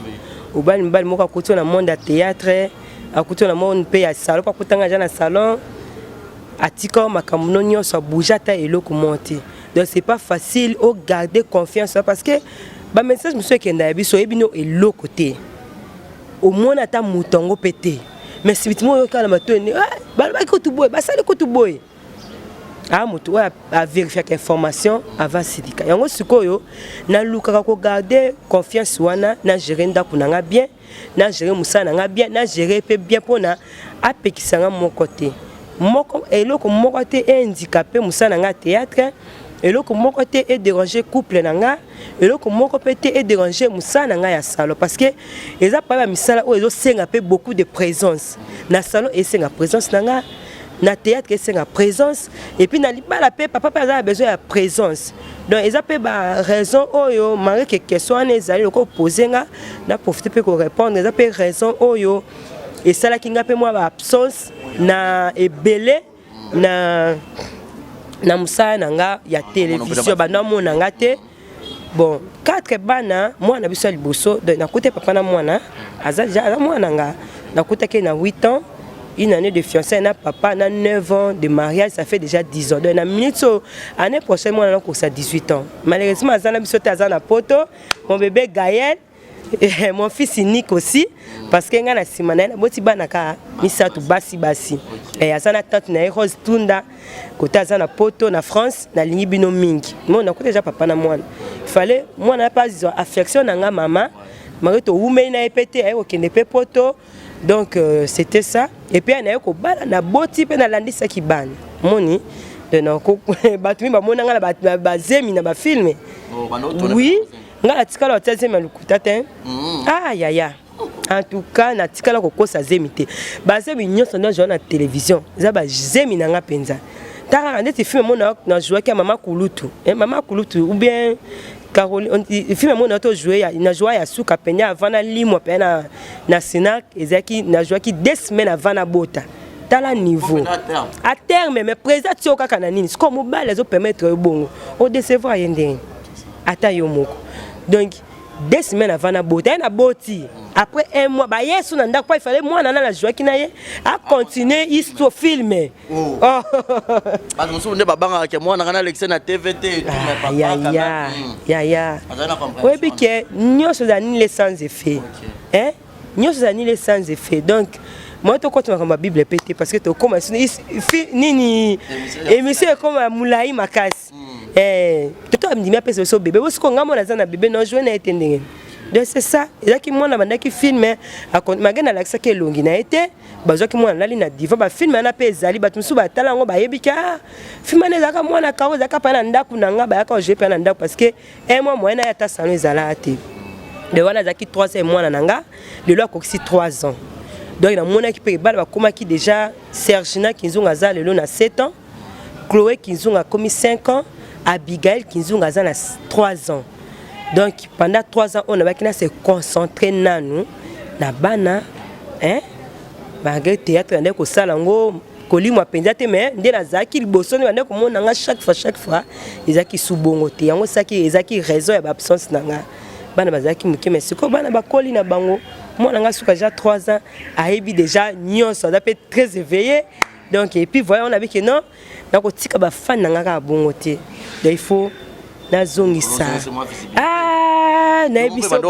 Au bal mbal moka kuto na monde à théâtre, à kuto na monde paye à salon, pas kutanga jana salon. Atika makamuno nyo so boujata et loko monter. Donc c'est pas facile au garder confiance parce que ba message monsieur kenda biso ebino et loko côté. Au moins ata mutongo pété. Mais si bitimo yo kala matoni, ba ko tu boy, ba sale ko tu boy. Mutu a vérifier l'information avant sidika. Yango sikoyo na lukaka ko garder confiance wana na gérer ndako nanga bien, na gérer musa nanga bien, na gérer pe bien pona apekisanga mon côté. Moko eloko mon côté est handicapé musa nanga théâtre, eloko mon côté est déranger couple nanga, eloko mon côté est déranger musa nanga ya salon parce que eza pa misala o ezo senga pe beaucoup de présence. Na salon et senga présence nanga na théâtre c'est la présence et puis na libala pe papa a besoin de présence donc ils appellent ba raison oyo malgré que question ezali ko poser nga na profiter pe ko répondre ils appellent raison oyo et ça là qui nga pe moi ba absence na ebele na musa nanga ya télévision ba na mona nga te bon 4 bana moi na biso liboso na côté papa na mwana aza mwana nga na côté ke na 8 ans. Une année de fiançailles, na papa, na 9 ans de mariage, ça fait déjà 10 ans. Donc, l'année prochaine, moi, on a 18 ans. Malheureusement, à na poto, mon bébé Gaël, et mon fils Nick aussi, parce que na simana na boti banaka misatu basi. Et azana tante na Rose Tunda, côté azana poto na France, na lingi bino mingi. Moi, on a déjà papa na moi. Il fallait, moi, on a pas affection na nga maman, marito oume na epete, ay okende pe poto. Donc c'était ça et puis ana ko bala na boti pe na landisa ki ban moni de na ko batumi ba mona ngala ba zemi na ba filmer oui ngala tikala wa tazemi lukuta te ya en tout cas na tikala ko kosa zemi te ba zemi nyonso na journal na télévision za ba zemi na nga penza tara ndeti film mona na jouer ki mama kulutu mama kulutu ou bien Caroline, il film mon auto joué, il a joué à Souka Penya avant la limo pena na Sénac, ezaki na joué qui 2 semaines avant la bota. Dans la niveau. À terme, mais président tioka kananini, ce qu'on mobile les autres permettre bon. Au décevoir yende. Ata yomoko. Donc 2 semaines avant la bota, na boti. Après 1 mois, bah yes, on a pas il fallait moi na joué qui na a continuer histoire filmer. Oh. Parce que on ne babanga que moi na Alexis na TVT et tout mais papa. Ya. Oui bien que nous sommes les sans effet. Hein? Nous sommes les sans effet. Donc moi to quand ma Bible pété parce que to comme nini émission comme Moulaï Makas. To me dit mais parce que bébé parce qu'on a mon azana bébé non jouer na etendenge. Donc c'est ça. Et là qui moi na qui filme magana la ça qui longi na été bazo qui moi na lina diva ba film na pe ezali ba tumsu ba tala ngo ba yebika film na zaka moi na kawo zaka pa na ndaku na nga ba yaka je pa na ndaku parce que moi na ya ta salon ezala ate. De voilà zaki 3 mois na nanga le loi koksi 3 ans. Donc na mona qui pe ba koma qui déjà Sergina Kinzunga za le na 7 ans, Chloé Kinzunga commis 5 ans, Abigail Kinzunga za na 3 ans. Donc pendant 3 ans on a se concentrer na nous na bana hein malgré théâtre ndé ko sala ngo koli mo penza te mais ndé na zaki liboso ndé ko mona nga chaque fois ezaki subongo te yango saki ezaki raison ya absence nanga bana bazaki muke mais siko bana bakoli na bango mona nga suka déjà 3 ans ayebi déjà nyonso ça peut être très éveillé donc et puis voyons on a vu que non na ko tika ba fan nanga ka bongo te donc il faut nazongisa nayebiso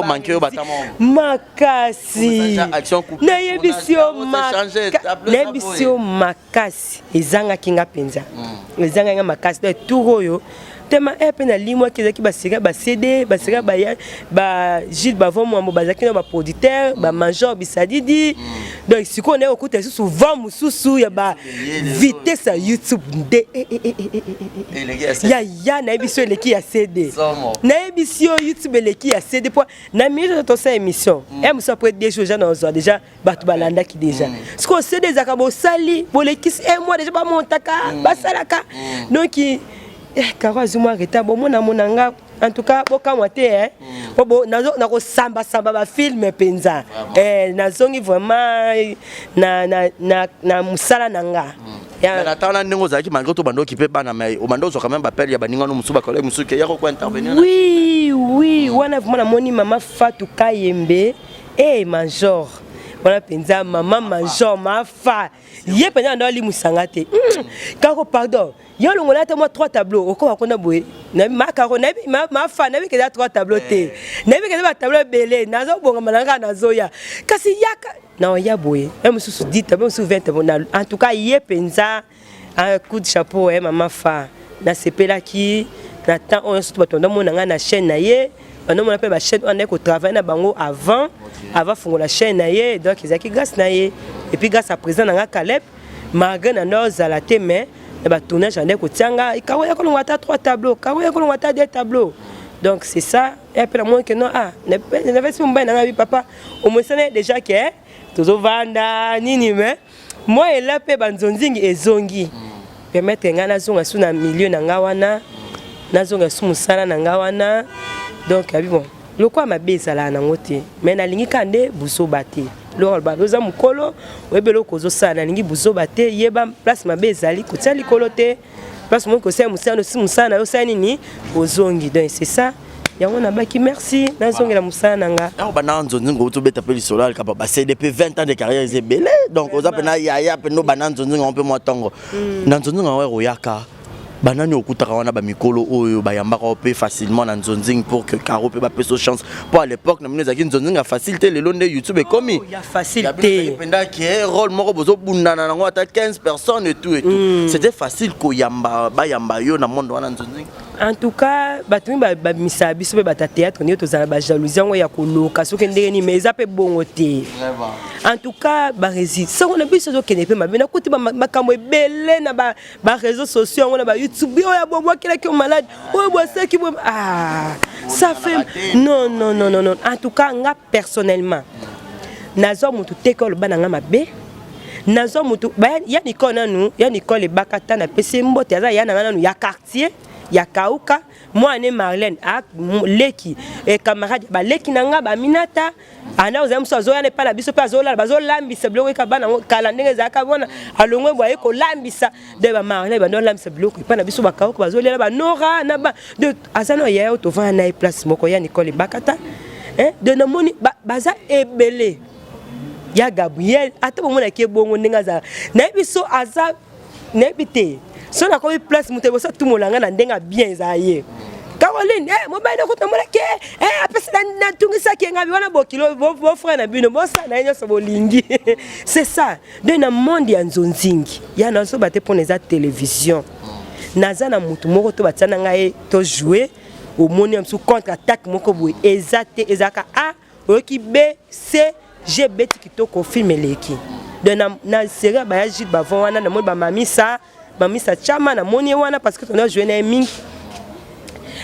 makasi nayebiso makasi ezangaki nga mpenza ezangaki nga makasi donc tour oyo tema epe na limwa kezaki basira ba CD basira ba Gilles Bavon Mwambo bazaki na ba producteur ba Major Bisadidi donc siko na okuta souvent mususu ya ba vitesse à YouTube nde ya na ebiso eleki ya CD na ebiso YouTube eleki ya CD po na mizo to sa émission et muso après 2 jours déjà batu balanda ki déjà siko CD zaka bo sali bo lekisi moi déjà ba montaka ba salaka donc Karo azuma reta bon monanga en tout cas boka moite hein bo nazo samba ba film penza nazongi vraiment na musala nanga na tala ndingo zaki malgré to bando kipe bana mais o bando zo quand même appel ya baninga no musuba collègue musu ke yako ko intervenir oui wana vraiment moni mama Fatou Kayembe Major voilà penza maman Major ma fa ye penza ndo ali musangate kako pardon yo longola te moi 3 tableaux oko akona boye na makaro na ma fa na bi ke 3 tableaux te na bi ke ba tableau belé nazo bonga malanga nazoya kasi yaka na ya boye même sous 10 tableaux sous 20 tableaux en tout cas ye penza un coup de chapeau maman fa na sepela ki na temps on surtout batonda monanga na chaîne na ye on a appelé ma chaîne on est au travail na bango avant fongo la chaîne na ye donc ils a qui grâce na ye et puis grâce à présent na Caleb malgré na nos à la mais ba tournage en ko tianga ikawo ya ko ngata 3 tableaux kawo ya ko ngata 2 tableaux donc c'est ça et après moi que non ne vais pas na bi papa au moins c'est déjà que tozo vanda nini mais moi et là pe banzonzingi ezongi permettre ngana zonga suna milieu na ngawana na zonga su musala na ngawana donc bon le quoi ma bezala na ngote mais na lingi kande buso bate lo ba loza mukolo webelo kozo sana lingi buzo bate yeba place ma bezali kotali kolote place mo ko se musana si musana yo sani ni ozongi donc c'est ça yango na baki merci na zongi la musana nga na ba na nzonzi ngo to beta peli solar ka ba CDP 20 ans de carrière c'est belé donc oza pena ya peno ba na nzonzi ngo pe mo tongo na nzonzi ngo we royaka banani okutaka wana ba mikolo oyo bayambaka opé facilement na nzonzing pour que Caro pe ba peso chance pour à l'époque na minezaki nzonzing a facilité le londe YouTube komi ya facilité penda qui rôle moko bozo bundana nango ata 15 personnes et tout c'était facile ko yamba ba yamba yo na monde wana nzonzing en tout cas batumi ba misabi so ba théâtre ni to za ba jalousie ngo ya koloka soki ndenge ni mais ape bongo te en tout cas ba résiste so on a biso zo kenepe mabena kuti ba makambo ebele na ba réseaux sociaux ngo na ba YouTube oya bobo kila ki malade oya bosse ki ça fait non en tout cas nga personnellement nazo mutu tekolo bana nga mabe nazo mutu ba ya nikona nu ya nikole bakata na pese mbote ya ya na nu ya quartier ya kauka moi ne Marlène ak leki et camarade ba leki nanga ba minata ana oza mso zo ya ne pala biso pa zo la bazo lambisa bloco ka bana kala ndenge za ka bona alongwe boye ko lambisa de ba Marlène ba no lambisa bloco pa na biso ba kauka bazo lela ba nora na ba de azano ya to va na place moko ya Nicole Bakata de na moni baza ebele ya Gabriel ata bomona ke bongo ndenge za na biso aza na bité so na ko place muté bosa tout molanga na ndenga bien zaye Caroline mobile ko tomola ke apesa na tungisa ke ngabi wana bokilo bo frère na bino bosa na nyo so bolingi c'est ça de na monde ya nzonzingi ya na so baté pour les télévision naza na mutu moko to batana ngai to jouer au moni sous contre-attaque moko boy exact ezaka A oki B C G B qui to confirme leki de na série ba ya Gilles Bavon wana na moni ba mamisa chama na moni wana parce que on a joué na mingi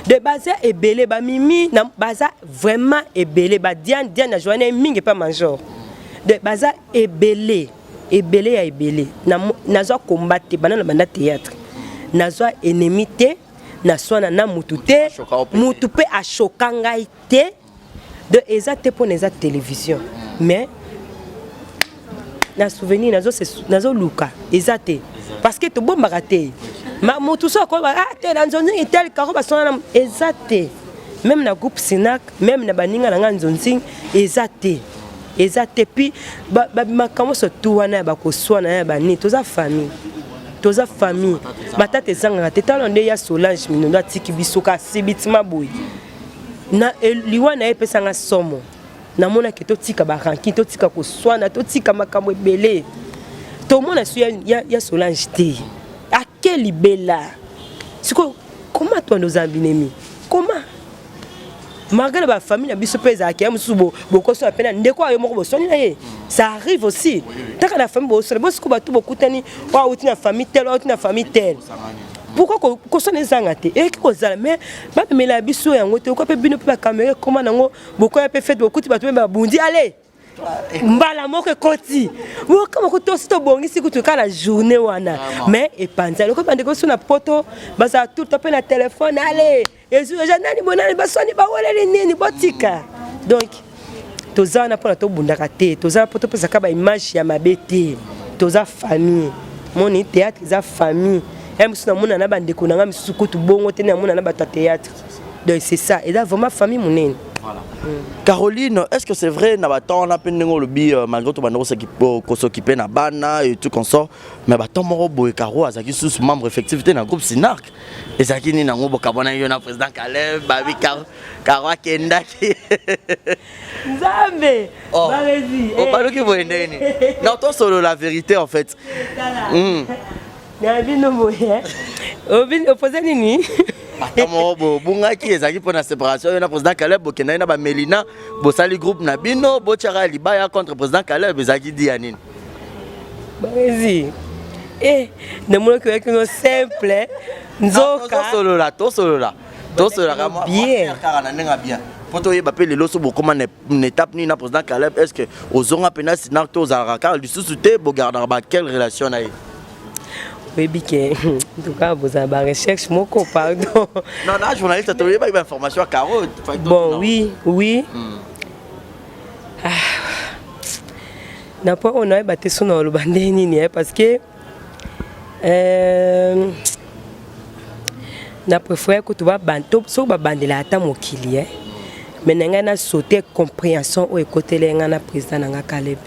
de base et belé ba mimi na base vraiment et belé ba Diane na joué na mingi pas major de base et belé na zo combattre bana na banda théâtre na zo enemité na swana na mutute mutupe a chokangai te de exact pour les télévision mais na souvenir nazo luka exact parce que to bomba raté ma mutu so ko ah te na nzonzi tel karo ba sona exact même na groupe Sinac même na baninga na nzonzi exact puis ba makamo so tuwana ba ko swana ba ni toza famille batata ezanga te talo nde ya Solange Minondo atiki biso ka sibitima boy na liwa na epesanga somo na mona ke totika ba ranki totika ko swana totika makambo ebele to mona su ya Solange te a quel libela siko comment toi nos ambinemi comment malgré la famille na biso pesa ki amusu boko so apena ndeko ayo moko bosoni na ye ça arrive aussi tant que la famille bosoni bosiko batu bokutani wa uti na famille telle pourquoi ko soni zanga te et ki ko zala mais ba mela biso yango te ko pe bino pe ba caméra comment nango boko ya pe fait bokuti batu ba bundi allez mbala moko koti wo kama ko to sito bongisi kutu kala journée wana mais et panza ko bande ko sona poto baza tout topé na téléphone allez ezu ja nani bonani basoni ba wolele nini botika donc toza na pona to bundaka te toza poto pesa ka ba image ya mabete toza famille moni théâtre za famille et musuna mona na bande ko na ngam sukutu bongo te na mona na bata théâtre donc c'est ça et là vraiment famille monene. Voilà. Caroline, est-ce que c'est vrai na baton na pendengo le bi malgré tout bando s'occuper na bana et tout consort mais baton moro boy Caro azaki sous membre effectif na groupe Sinac ezaki ni nango bokabona yo na président Caleb babi Caro akenda ki Nzambe vas-y on parle que boyende ni non toi solo la vérité en fait na bino boye opposé nini Atamo bunga ki ezaki pour la séparation na président Caleb bokenda na ba Melina bosali groupe na bino bochara libaya contre président Caleb ezaki di anine vas-y ne molo que avec nous simple nzoka solo là bien bien poto yeba pe lelo so bokoma na étape ni na président Caleb est-ce que ozonga pena Sinac to za car du sous-souté bo garder ba quelle relation na oui, en tout cas, vous avez une recherche, moko, pardon. Non, non, journaliste, tu as eu une information à Caro. Bon, oui. N'importe on a battu son nom, parce que n'importe fois que tu vas banto, so ba bande la ta mokili, mais n'enga na sauté compréhension au côté l'enga na président n'enga Caleb.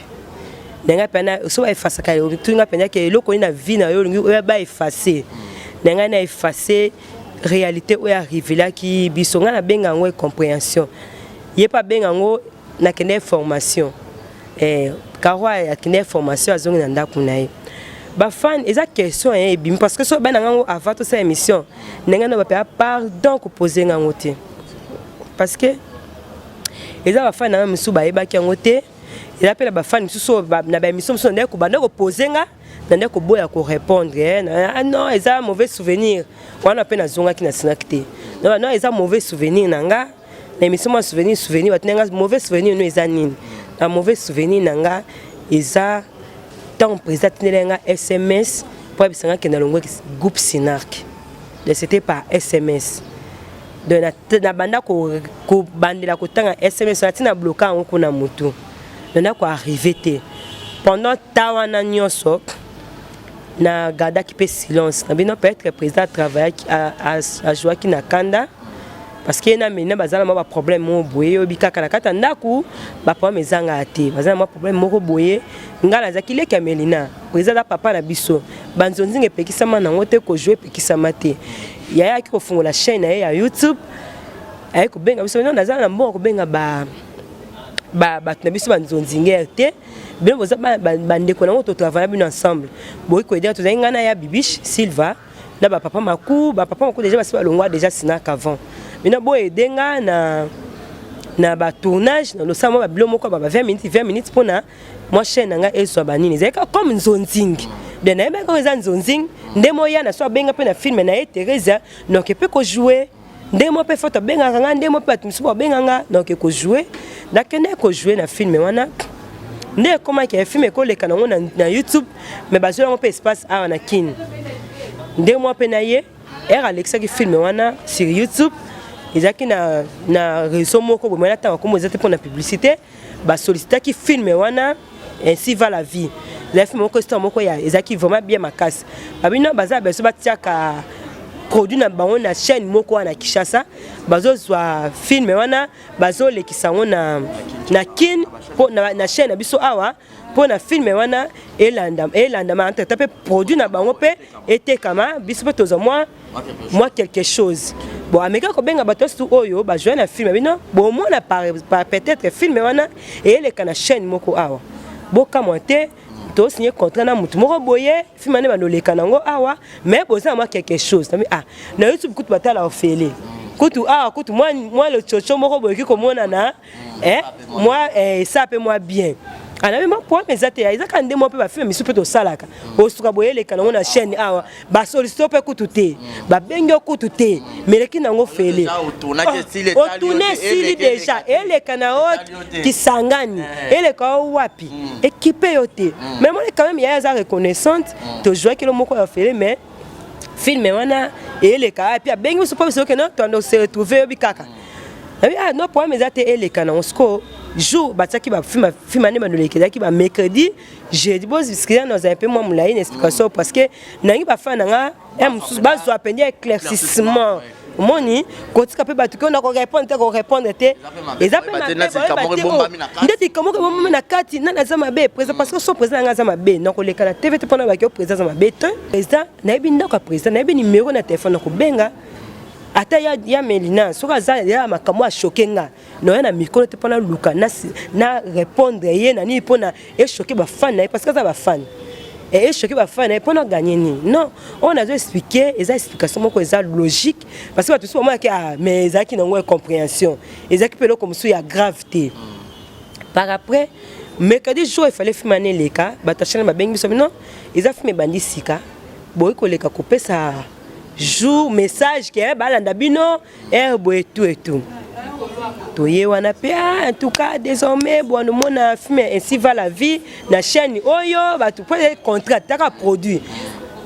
Nenga pena so effacer ka yo tunga pena ke eloko ni na vie na yo lingi o ba effacer nenga na effacer réalité o arrivé là qui bisonga na benga ngo compréhension yé pas benga ngo na kene formation karwa ya kene formation azongi na ndako na ye ba fan eza question bim parce que so bana ngo avant to sa émission nenga na ba pardon ko poser ngo te parce que eza ba fan na misu ba yeba ki ngo te. Il appelle la femme na ba émission so ndeko banda ko poser nga ndeko boya ko répondre ah non ils ont mauvais souvenir wana pe na zonga ki na Sinac te non ils ont mauvais souvenir nanga na émission ma souvenir batnanga mauvais souvenir no ils nini na mauvais souvenir nanga ils a tant président nga SMS pour bisanga ke na longo groupe Sinac de c'était par SMS de na banda ko bandela ko tanga SMS atina bloquer ngo kuna mutu nana ko arrivé te pendant tawana nyonso na garda qui peut silence na bino peut être président travailler à jouer qui na kanda parce que na mena bazala ma problème mo boye obikaka na kata ndaku ba problème ezanga ate bazala ma problème moko boye ngala zakile ka Melina président papa na biso banzonzinge pekisama na ngote ko jouer pekisama te yaya ki ko fungola chaîne ya YouTube ay ko benga biso na nazala na mboko benga ba na biso banzonzinge te bien boza bandeko na moto travailler bien ensemble boy ko dire tozanga na ya Bibiche Silva na ba papa maku déjà basi balongwa déjà Sinac avant Maintenant bo edenga na ba tournage na losa mo ba bilo moko ba 20 minutes pour na moi chaîne nga ezo banini zeka comme nzonzing de na ba ko za nzonzing ndemo ya na so benga pe na film na Teresa donc peut ko jouer ndemo pe foto benga nga ndemo pe atmisu ba benga nga donc ko jouer na kene ko jouer na film wana nde comment que film ko leka na YouTube mais ba zo pe espace a na kin ndemo pe na ye Alexa qui film wana sur YouTube. Ils ont na réseau moko bon maintenant comme ils étaient pour la publicité ba solliciter qui filme wana ainsi va la vie les films moko histoire moko ya ils ont vraiment bien ma casse babino baza beso batiaka produit na bango na chaîne moko wana Kishasa bazo zwa film wana bazo lekisango na kin po na chaîne biso awa pour na film wana elanda ma taper produit na bango pe était kama biso pe tozo moi quelque chose. Bon, ameka ko benga bato stu oyo ba jouer na film bino bon moi na par peut-être film wana et les kana chaîne moko awa. Boka monter to signer contrat na mutu moko boye film ane banole kanango awa mais boza moi quelque chose. Na YouTube kutu batala ofele. Kutu kutu moi le chocho moko boye ki ko mona na moi ça peut moi bien. Ana même point mais ça ils a ndemo pe ba film misu pe to salaka osuka boyele kana na chaîne awa ba sollicito pe kututé ba bengo kututé meleki nango fele tourner style déjà ele kana qui sangani ele ka wapi équipé yoté mais moi quand même il y a une reconnaissante to jouer que le moko a fele mais film wana ele ka puis bengo so pas que non to se retrouver bikaka non point mais ça ele kana on sko jour bataki ba film ane banoleki ki ba mercredi jeudi boss parce nous a un peu moins moula une explication parce que nangi ba fa nanga ba zo appeler éclaircissement moni kotika pe batuki on a ko répondre te ezape ma ndeti comment que moment na kati na zama be président parce que son président nga zama be na ko leka na TV te pona ba ko président zama be président na ebi ndako président na ebi numéro na téléphone ko benga ata ya Melina soka za ya makambo a choquenga no ya na micro te pona luka na répondre ye na ni pona e choquer ba fan na parce que ça ba fan et choquer ba fan na pona gagner ni non on a expliqué les explications moko eza logique parce que tout ce moment que mais ezaki na ngwe compréhension ezaki pelo comme ça ya gravité par après mercredi jour il fallait filmer les cas batachana ba bengi so non eza filmer bandi sika boy ko leka ko pesa jour message que balanda bino herbo et tout toye wana pe en tout cas désormais bon mona film ainsi va la vie na chaîne oyo ba tu peux contrat taka produit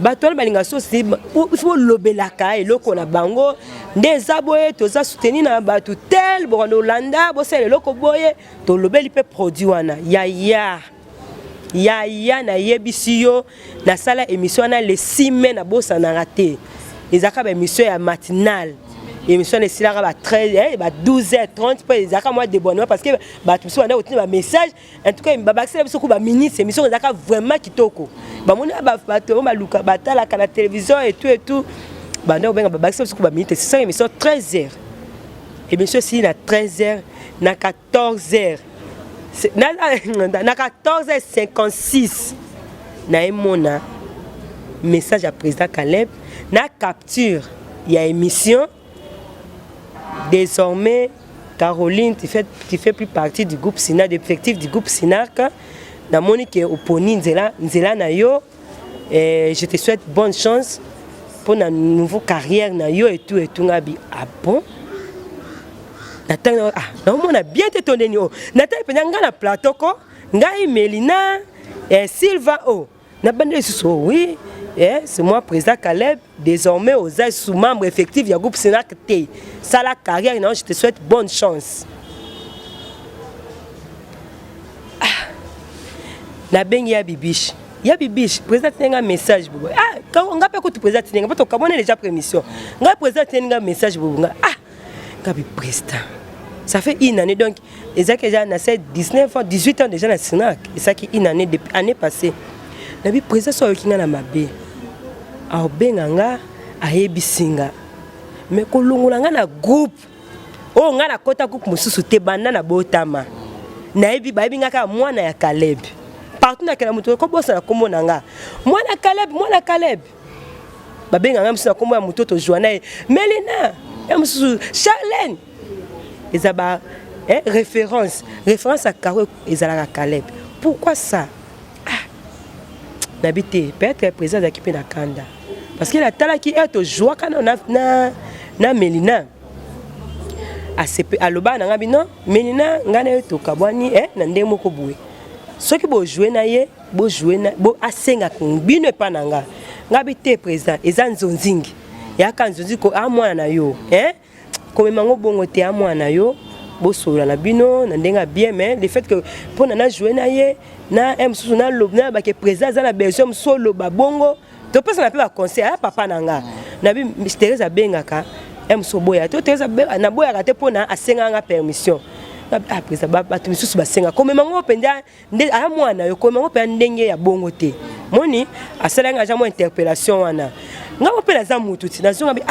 ba to balinga so si faut lobelaka eloko na bango ndeza boye toza soutenir na ba tout tel bon Holanda bo c'est eloko boye to lobeli pe produit wana ya na yebisiyo na sala émission na les 6 mai na bossa na raté ils ont émission matinale émission de 13 ba 12h30 pour ils ont moi débonnement parce que ba tout ça on a obtenu un message en tout cas ba accès beaucoup ba minutes émission ils ont vraiment kitoko ba mona ba to ba luka batala la télévision et tout ba ndo benga ba accès beaucoup ba minutes c'est ça émission 13h émission si na 13h na 14h na 14h56 na emona message à président Caleb na capture il y a émission désormais Caroline tu fais plus partie du groupe Sina d'effectif du groupe Sinark na Monique oponi nzela na yo et je te souhaite bonne chance pour une nouvelle carrière na yo et tout ngabi bon natanga non on a bien étonné ni natanga penanga na plateau ko ngai Melina et Silva na bande so oui. C'est moi, président Caleb, désormais aux sous-membres effectifs du groupe Sénac T. Ça la carrière, non, je te souhaite bonne chance. Na bengi ya bibiche. Ya bibiche, président tenga message bobo. Quand on appelle que président tenga, parce que on est déjà prémission. On président tenga message bobo. Gabi président. Ça fait une année donc, et ça que j'ai naissé 19 ans, 18 ans déjà dans Sénac. Et ça qui une année depuis année passée. Nabi président so yokinga na mabe. A benganga ayebisinga. Mais ko longolanga na groupe. O nga na kota groupe mususu te banda na botama. Na yebi ba yebinga ka mwana ya Caleb. Partout na kala muto ko bosa na kombo nanga. Mwana Caleb. Ba benganga mususu na kombo ya mutoto Joana. Melina. Charlène ezaba référence à Caro ezalaka Caleb. Pourquoi ça? N'habité peut-être président d'équipe na Kanda parce que la tala qui est au joie quand on a na Melina ACP aloba na ngabino Melina ngana to kabwani na ndemo ko buwe soki bo jouer na ye bo jouer na bo asenga bino pa nanga ngabité président ezanzo nzingi ya kanzo ko amwana na yo comme mango bongo te amwana na yo bo sola na bino na ndenga bien mais le fait que pour na jouer na ye na msusu na lobna ba ke président za na besoin solo ba bongo to pesa na pe ba conseil ya papa nanga na bi Teresa bengaka msusu boya to Teresa na boya ka te pona asenga nga permission président ba to msusu ba senga comme mango penda nde a mwana yo comme mango penda ndenge ya bongo te moni asala nga jamo interpellation wana nga mo pe na za mutu ti na zonga bi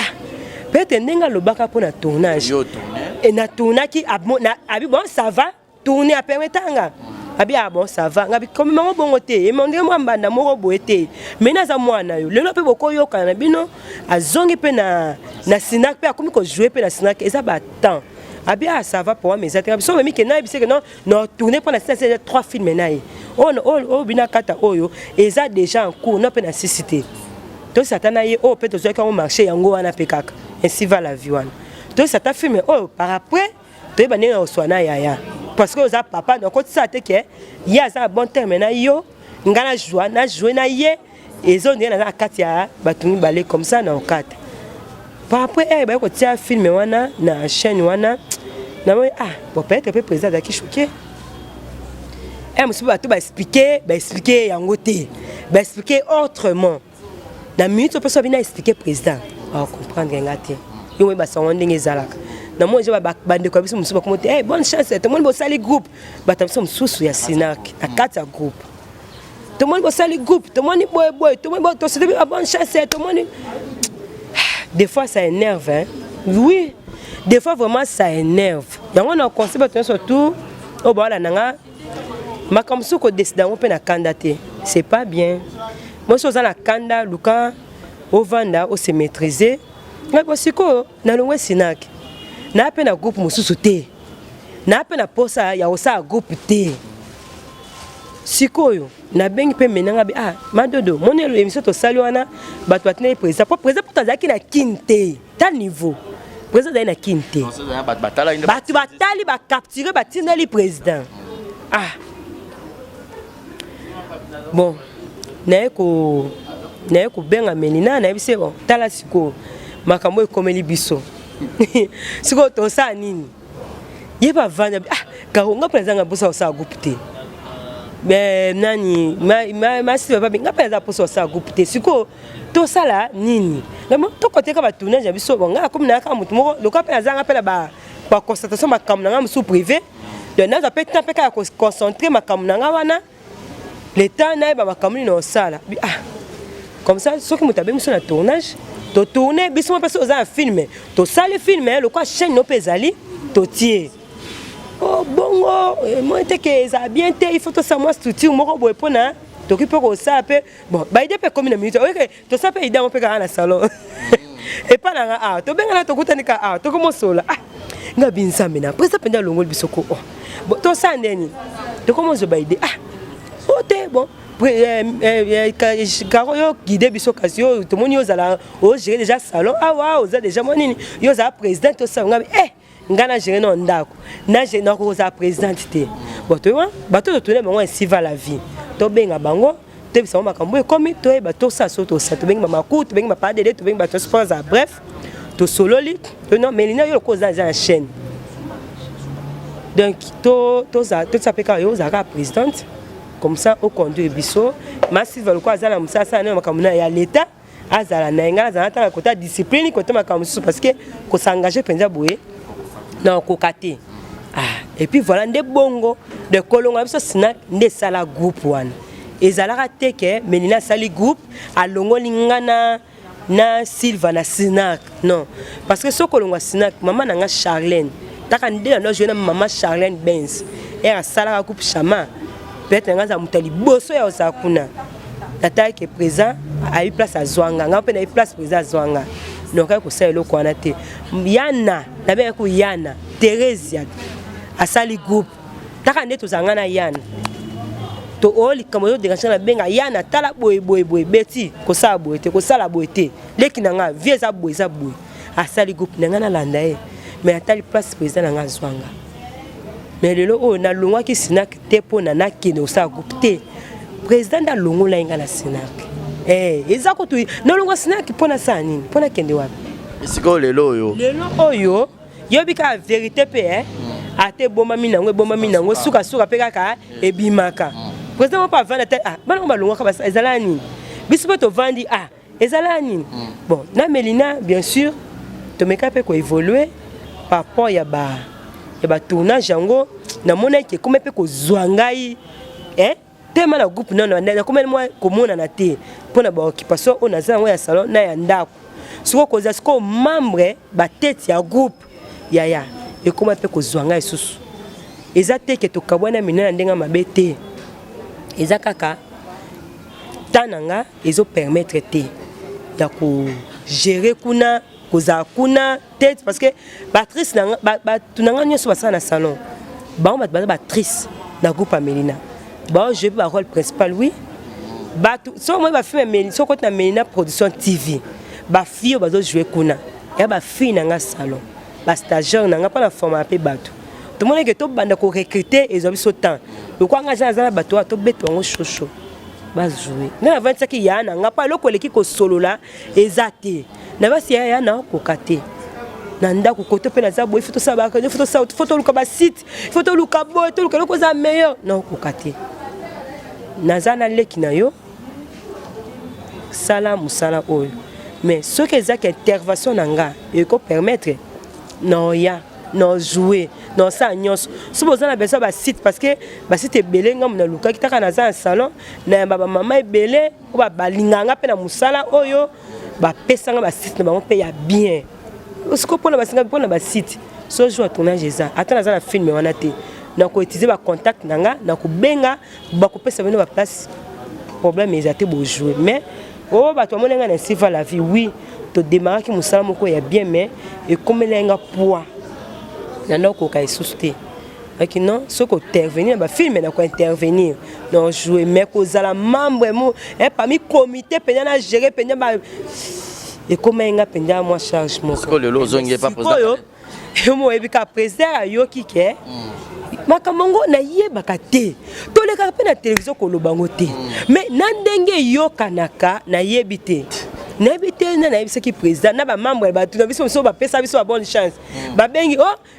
peut-être ndenga lobaka pona tournage yo tourner et na tournaki abi bon ça va tourner a permetanga abi bon ça va ngabi comme mango bongo te e mondé mo mbanda moko boete mais na za mwana yo lelo pe boko yo kana bino azongi pe na Sinac pe akomi ko jouer pe na Sinac eza ba temps abi ça va pour mes attraits so memi ke na bi que non tourner pendant 3 films na ye o bina kata oyo eza déjà en cours na pe na cité to satana ye o pe to zo ka o marché yango wana pe kaka ainsi va la vie wana to sata filme oh par après to ba ne o swana yaya parce que oza papa donc quand ça te que ya za bon terme na yo ngana jouer na ye ezo ne na katia batumi balé comme ça na okata par après ba ko tia filme wana na chaîne wana na bon peut-être peut président qui choqué monsieur ba to ba expliquer yango te ba expliquer autrement na minute peut ça venir expliquer président à comprendre ngati yo ba sa ndenge ezalaka na moi je ba bande ko biso musuba komote bonne chance tout le monde bo sali groupe ba tamso mususu ya Sinac à 4 groupe tout le monde bo sali groupe tout le monde boy tout le monde to se bonne chance tout le monde des fois ça énerve oui des fois vraiment ça énerve yango na concept surtout au bala nanga makamso ko décider on peut na candidater c'est pas bien moi je suis dans la kanda luka au vanda au se maîtriser na bosiko na longwe Sinac na pe na groupe mususu te na pe na posa ya osa groupe te sikoyo na bengi pe menanga bi madodo monelo émission to sali wana bato batine président pour tazaki na kinte ta niveau président na kinte bato batali ba capturer batineli président bon na ko benga menina na bise bon tala siko makambo ekomeli biso siko to sa nini yeba vanya karo nga prezanga bosa osa groupe te mais nani ma si ba nga peza posa osa groupe te siko to sala nini ngamo to côté ka ba tournage ya biso nga comme na ka mutu moko loka pe azanga pe la ba constatation makambo nga musu privé de na za pe temps pe ka concentrer makambo nga wana le temps na ba makambo ni no sala comme ça ce que mutu abe musu na tournage to tourner biso parce que za film to sale film le quoi chaîne no pezali to tie bongo moi te que ça bien te il faut to ça moi structure moko boy pona to ki poko ça pe bon ba ide pe comme une minute OK to ça pe ide on pe ka na salon et pas na to benga na to kutani ka to ko sola nga binza mena presa penda longo biso ko bon to ça ndeni to ko mo zo ba ide ote bon Caro yo guidé biso kasi yo tout monde yo zala o gérer déjà salon wa oza déjà monini yo za président to ça ngabi ngana gérer no ndako na gérer na ko za président te bon to wa bato to tourner bango ainsi va la vie to benga bango te bisa makambo e comme to e bato ça so to ça to benga makutu to benga pas de to benga bato sport bref to solo li non mais lina yo ko za en chaîne donc to ça pe ka yo za présidente comme ça au conduit biso massif le quoi azala musasa na makamuna ya l'état azala na ngala azala ta côté discipline côté makamusu parce que ko s'engager penza boye na ko kate et puis voilà nde bongo de kolonga biso Sinac nde sala groupe wana ezala te ke menina sali groupe alongo lingana na Silva na Sinac non parce que so kolonga Sinac maman nanga Charlène taka nde na jouer na maman Charlène Benz era sala groupe chama peut-être nga mutali boso ya osakuna tata ke présent a eu place à Zwanga nga pe na eu place présent à Zwanga noka kosala eloko wana te yana nabengaka ko yana Teresia asali groupe taka nde tozanga na yana to oli kamo yo dégager na benga yana tala boye beti kosala boye te kosala boye te leki nanga vie za boye asali groupe nanga na landa e mais atali place président nanga zwanga mais lelo o na longwa ki Sinak te pona na kino sa groupe te président da longo la inga na Sinak ezako tu na longwa Sinak pona sa nini pona kende wapi isiko lelo oyo yobika vérité pe ate bomba minango suka pe kaka ebimaka président pas vendre tête bana ba longwa ka ezala nini biso to vandi ezala nini bon na Melina bien sûr to meka pe ko évoluer par rapport ya ba tournage yango na mona ke comme pe ko zwangai tema na groupe non na comme moi komona na te pona ba occupation on a za ya salon na ya ndako siko koza siko membre ba tête ya groupe ya et comment pe ko zwangai susu eza te ke to kabwana minana ndenga mabete eza kaka tananga ezo permettre te ya ko gérer kuna koza kuna tête parce que Patrice tunanga nyoso basana na salon ba Patrice na groupe Melina ba je ba rôle principal oui ba so moi ba film Melina so côté na Melina production TV ba fille ba zo jouer kuna ya ba fille nanga salon ba stagiaire nanga pas na former pe bato tout le monde que to banda ko recruter et zo biso temps le quoi ngasa za bato to beto ngo chocho ba jouer na 25 ya nanga pas loko leki ko solo la ezate na basi ya na ko kate na ndako kote pe na za boy photo sa ba photo luka ba site photo luka boy to luka loko za meilleur na ko kate na za na leki na yo sala musala oyo mais ce que za intervention nanga et ko permettre non ya non jouer non ça nyos si vous avez besoin ba site parce que ba site belé ngam na luka kitaka na za salon na baba mama belé ko ba balinganga pe na musala oyo ba pesanga ba site na ba pe ya bien ce ko pona ba singa pona ba site so jour tournage za atana za na film wana te na ko utiliser ba contact nanga na ko benga ba ko pesa bino ba place problème ezate bo jouer mais ba to monenga na sifa la vie oui to démarrer ki musala moko ya bien mais et comme lenga poids na ndoko ka isusteaki non ce ko intervenir ba film na ko intervenir non jouer mais ko zala membre mo parmi comité penya na gérer penya ba et comme enga penya moi charge mo ko le lozonge pas président yo mo ebika président yo kike makamongo na yebaka te to le ka pe na télévision ko lobango te mais na ndenge yo kanaka na yebite na yebite na yebisaki président na ba membre ba tuna biso so ba pesa biso ba bonne chance ba bengi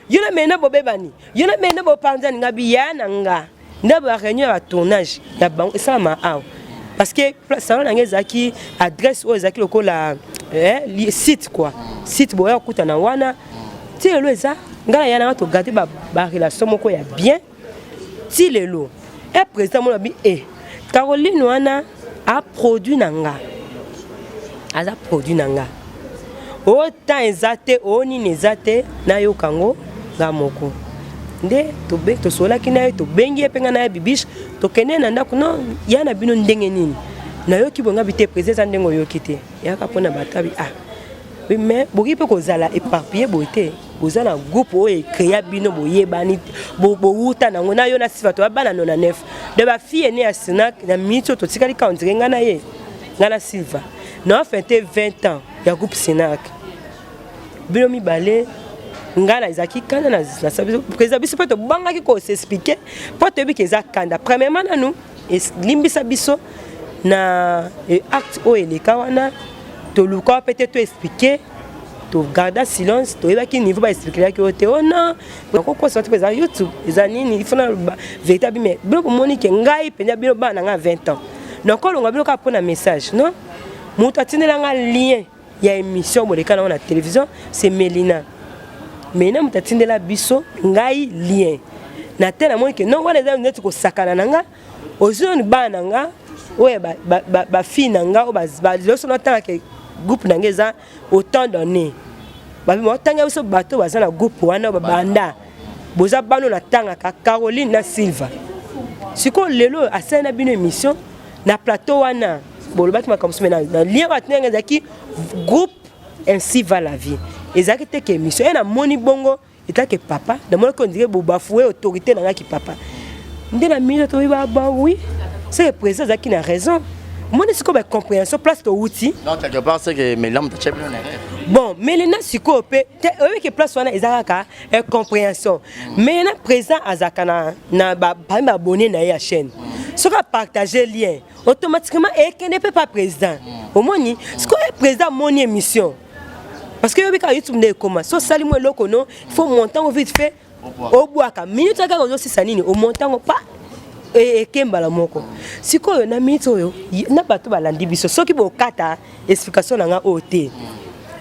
yo na mena bobebani yo na mena bo panzani ngabi yana nga na ba réunion ba tournage ya bango ça ma parce que salon na ngezaki adresse o ezaki lokola site quoi site boya kuta na wana ti lelo eza ngala yana to garder ba relation moko ya bien ti lelo et président mo bi Caroline wana a produit nanga aza produit nanga autant ezate oni nezate na yo kango ga moko nde to sola kina to bengi epenga na bibish to kene na ndako no yana bino ndenge nini na yo ki bonga bité président ndengo yo kité ya ka pona batabi oui mais boki pe ko zala éparpillé boité bozana groupe o e créa bino boye bani bo uta na ngona yo na sifa to bana nona nef de ba fille né à Sinak na mito to tikali ka ondire ngana ye ngana Silva na fête 20 ans ya groupe Sinak bino mi balé ngana izaki kana na sabiso président biso peut banga ki ko s'expliquer pour te bi ke za kanda premièrement na nous limbisa biso na acte o eleka wana to luka peut-être expliquer to garder silence to eba ki niveau ba expliquer que te ona ko ko sortir président YouTube ezanini il faut na véritable mais bilo monique ngai penya bilo ba na 20 ans donc ko longa bilo ka pona message non mutu atinela nga lien ya émission boleka na télévision c'est Melina mais na mutu atindela biso ngai lien na tena monique non wana za neti ko sakana nanga ozoni ba nanga oye ba fille nanga o ba loso na tanga ke groupe nangeza autant donné ba mo tanga biso bato baza na groupe wana ba banda boza bano na tanga ka Caroline na Silva siko lelo asana bino émission na plateau wana bolobaki makamso na lien watnanga zaki groupe ainsi va la vie. Et ça qui était que mission et na moni bongo et que papa, dans mon qu'on dirait bafouer autorité dans qui papa. Ndé la mise to ba oui, c'est le président qui n'a raison. Moi c'est comme compréhension place de outil. Non, quelque part c'est que mes lames t'as bien erreur. Bon, mais les na siko pe que place wana ezaka compréhension. Mais na président azaka na ba abonné na ya chaîne. Ce qu'on partager lien automatiquement et qui ne peut pas président. Au moins ni ce qu'on est président mon émission. Parce que quand YouTube ne comment so sali moi loko non, il faut monter vite fait au bois ka minute ka aussi sanini au montant pas et kembala moko. Siko na minute oyo na bato balandi biso soki bo kata explication na nga OT.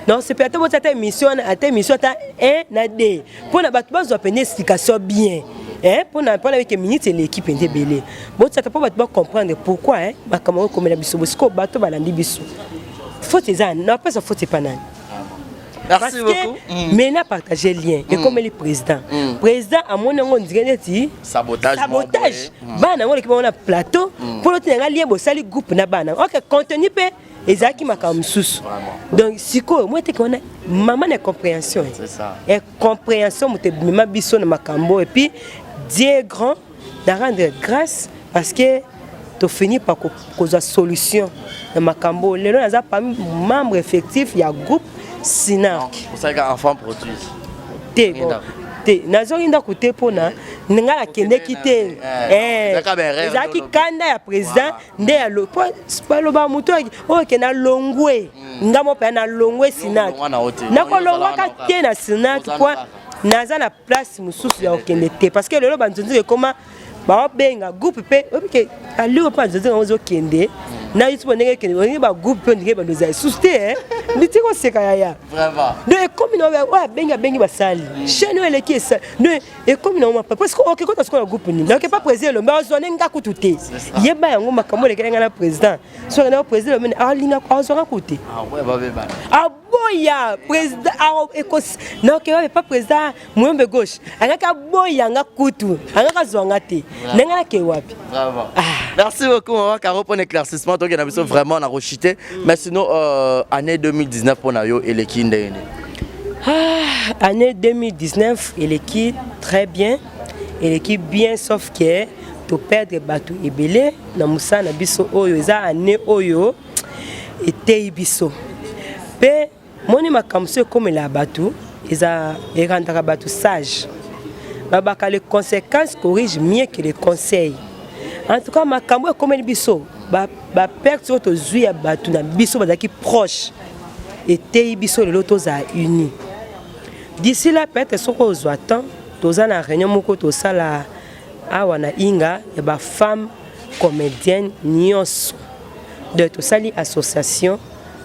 Non, c'est peut-être votre émission à émission ta 1 na 2. Pour na bato bazo apprendre explication bien. Pour avec minute l'équipe est belé. Bon ça pas bato comprendre pourquoi ba kamaro comme la biso siko bato balandi biso. Faut ça non pas ça faut pas nan. Merci beaucoup. Mais n'a partagé lien et comme le président. Président à mon on dirait dit sabotage. Bana on équipe on a plateau pour l'autre lien bo sali groupe na bana. OK, contenu pe ezaki makam sous. Donc siko moi te qu'on a maman de compréhension. C'est ça. Et compréhension mo te mema biso na makambo et puis Dieu est grand de rendre grâce parce que tu finis par cause solution na makambo. Les gens ont pas membre effectif il y a groupe Sinak. Pour ça qu'enfant produisent. Te nazolinda côté pona nga la kende kité ezaki kanda ya président nde ya lo pas lo ba muto o ke na longwe ngamo pa na longwe Sinak na ko longwa ka te na Sinak kwa naza na place mususu ya okende te parce que lelo banzonzi comment ba benga groupe pe obike ali opa nzonzi ngozo kende na YouTube ndenge kende on ba groupe pe ndenge bandoza susté nditiko seka ya vraiment de comme no wa benga basali chaîne ele qui ça de et comme no ma parce que OK quand on groupe ni donc pas président le mais on nga kututé yeba yango makambo le kenga na président so na président le alinga kwa so kuté ah ouais ba beba aboya président ekos non que pas président mwembe gauche angaka boya nga kutu angaka zonga te nenga ke wapi bravo merci beaucoup maman Caro pour l'éclaircissement donc on a besoin vraiment on a rechuté mais sinon année 2019 pour Nayo et l'équipe ndene année 2019 et l'équipe très bien et l'équipe bien sauf que to perdre bateau ebelé na musana biso oyo eza année oyo était biso pe moni makamso comme la bateau eza erandaka bateau sage babaka les conséquences corrigent mieux que les conseils. En tout cas makambo comme le biso ba perte auto zui ya bateau na biso bazaki proche était biso le loto za uni. D'ici là peut-être soko ozwatan toza na réunion moko to sala awa na inga ya ba femme comédienne nyonso de to sali association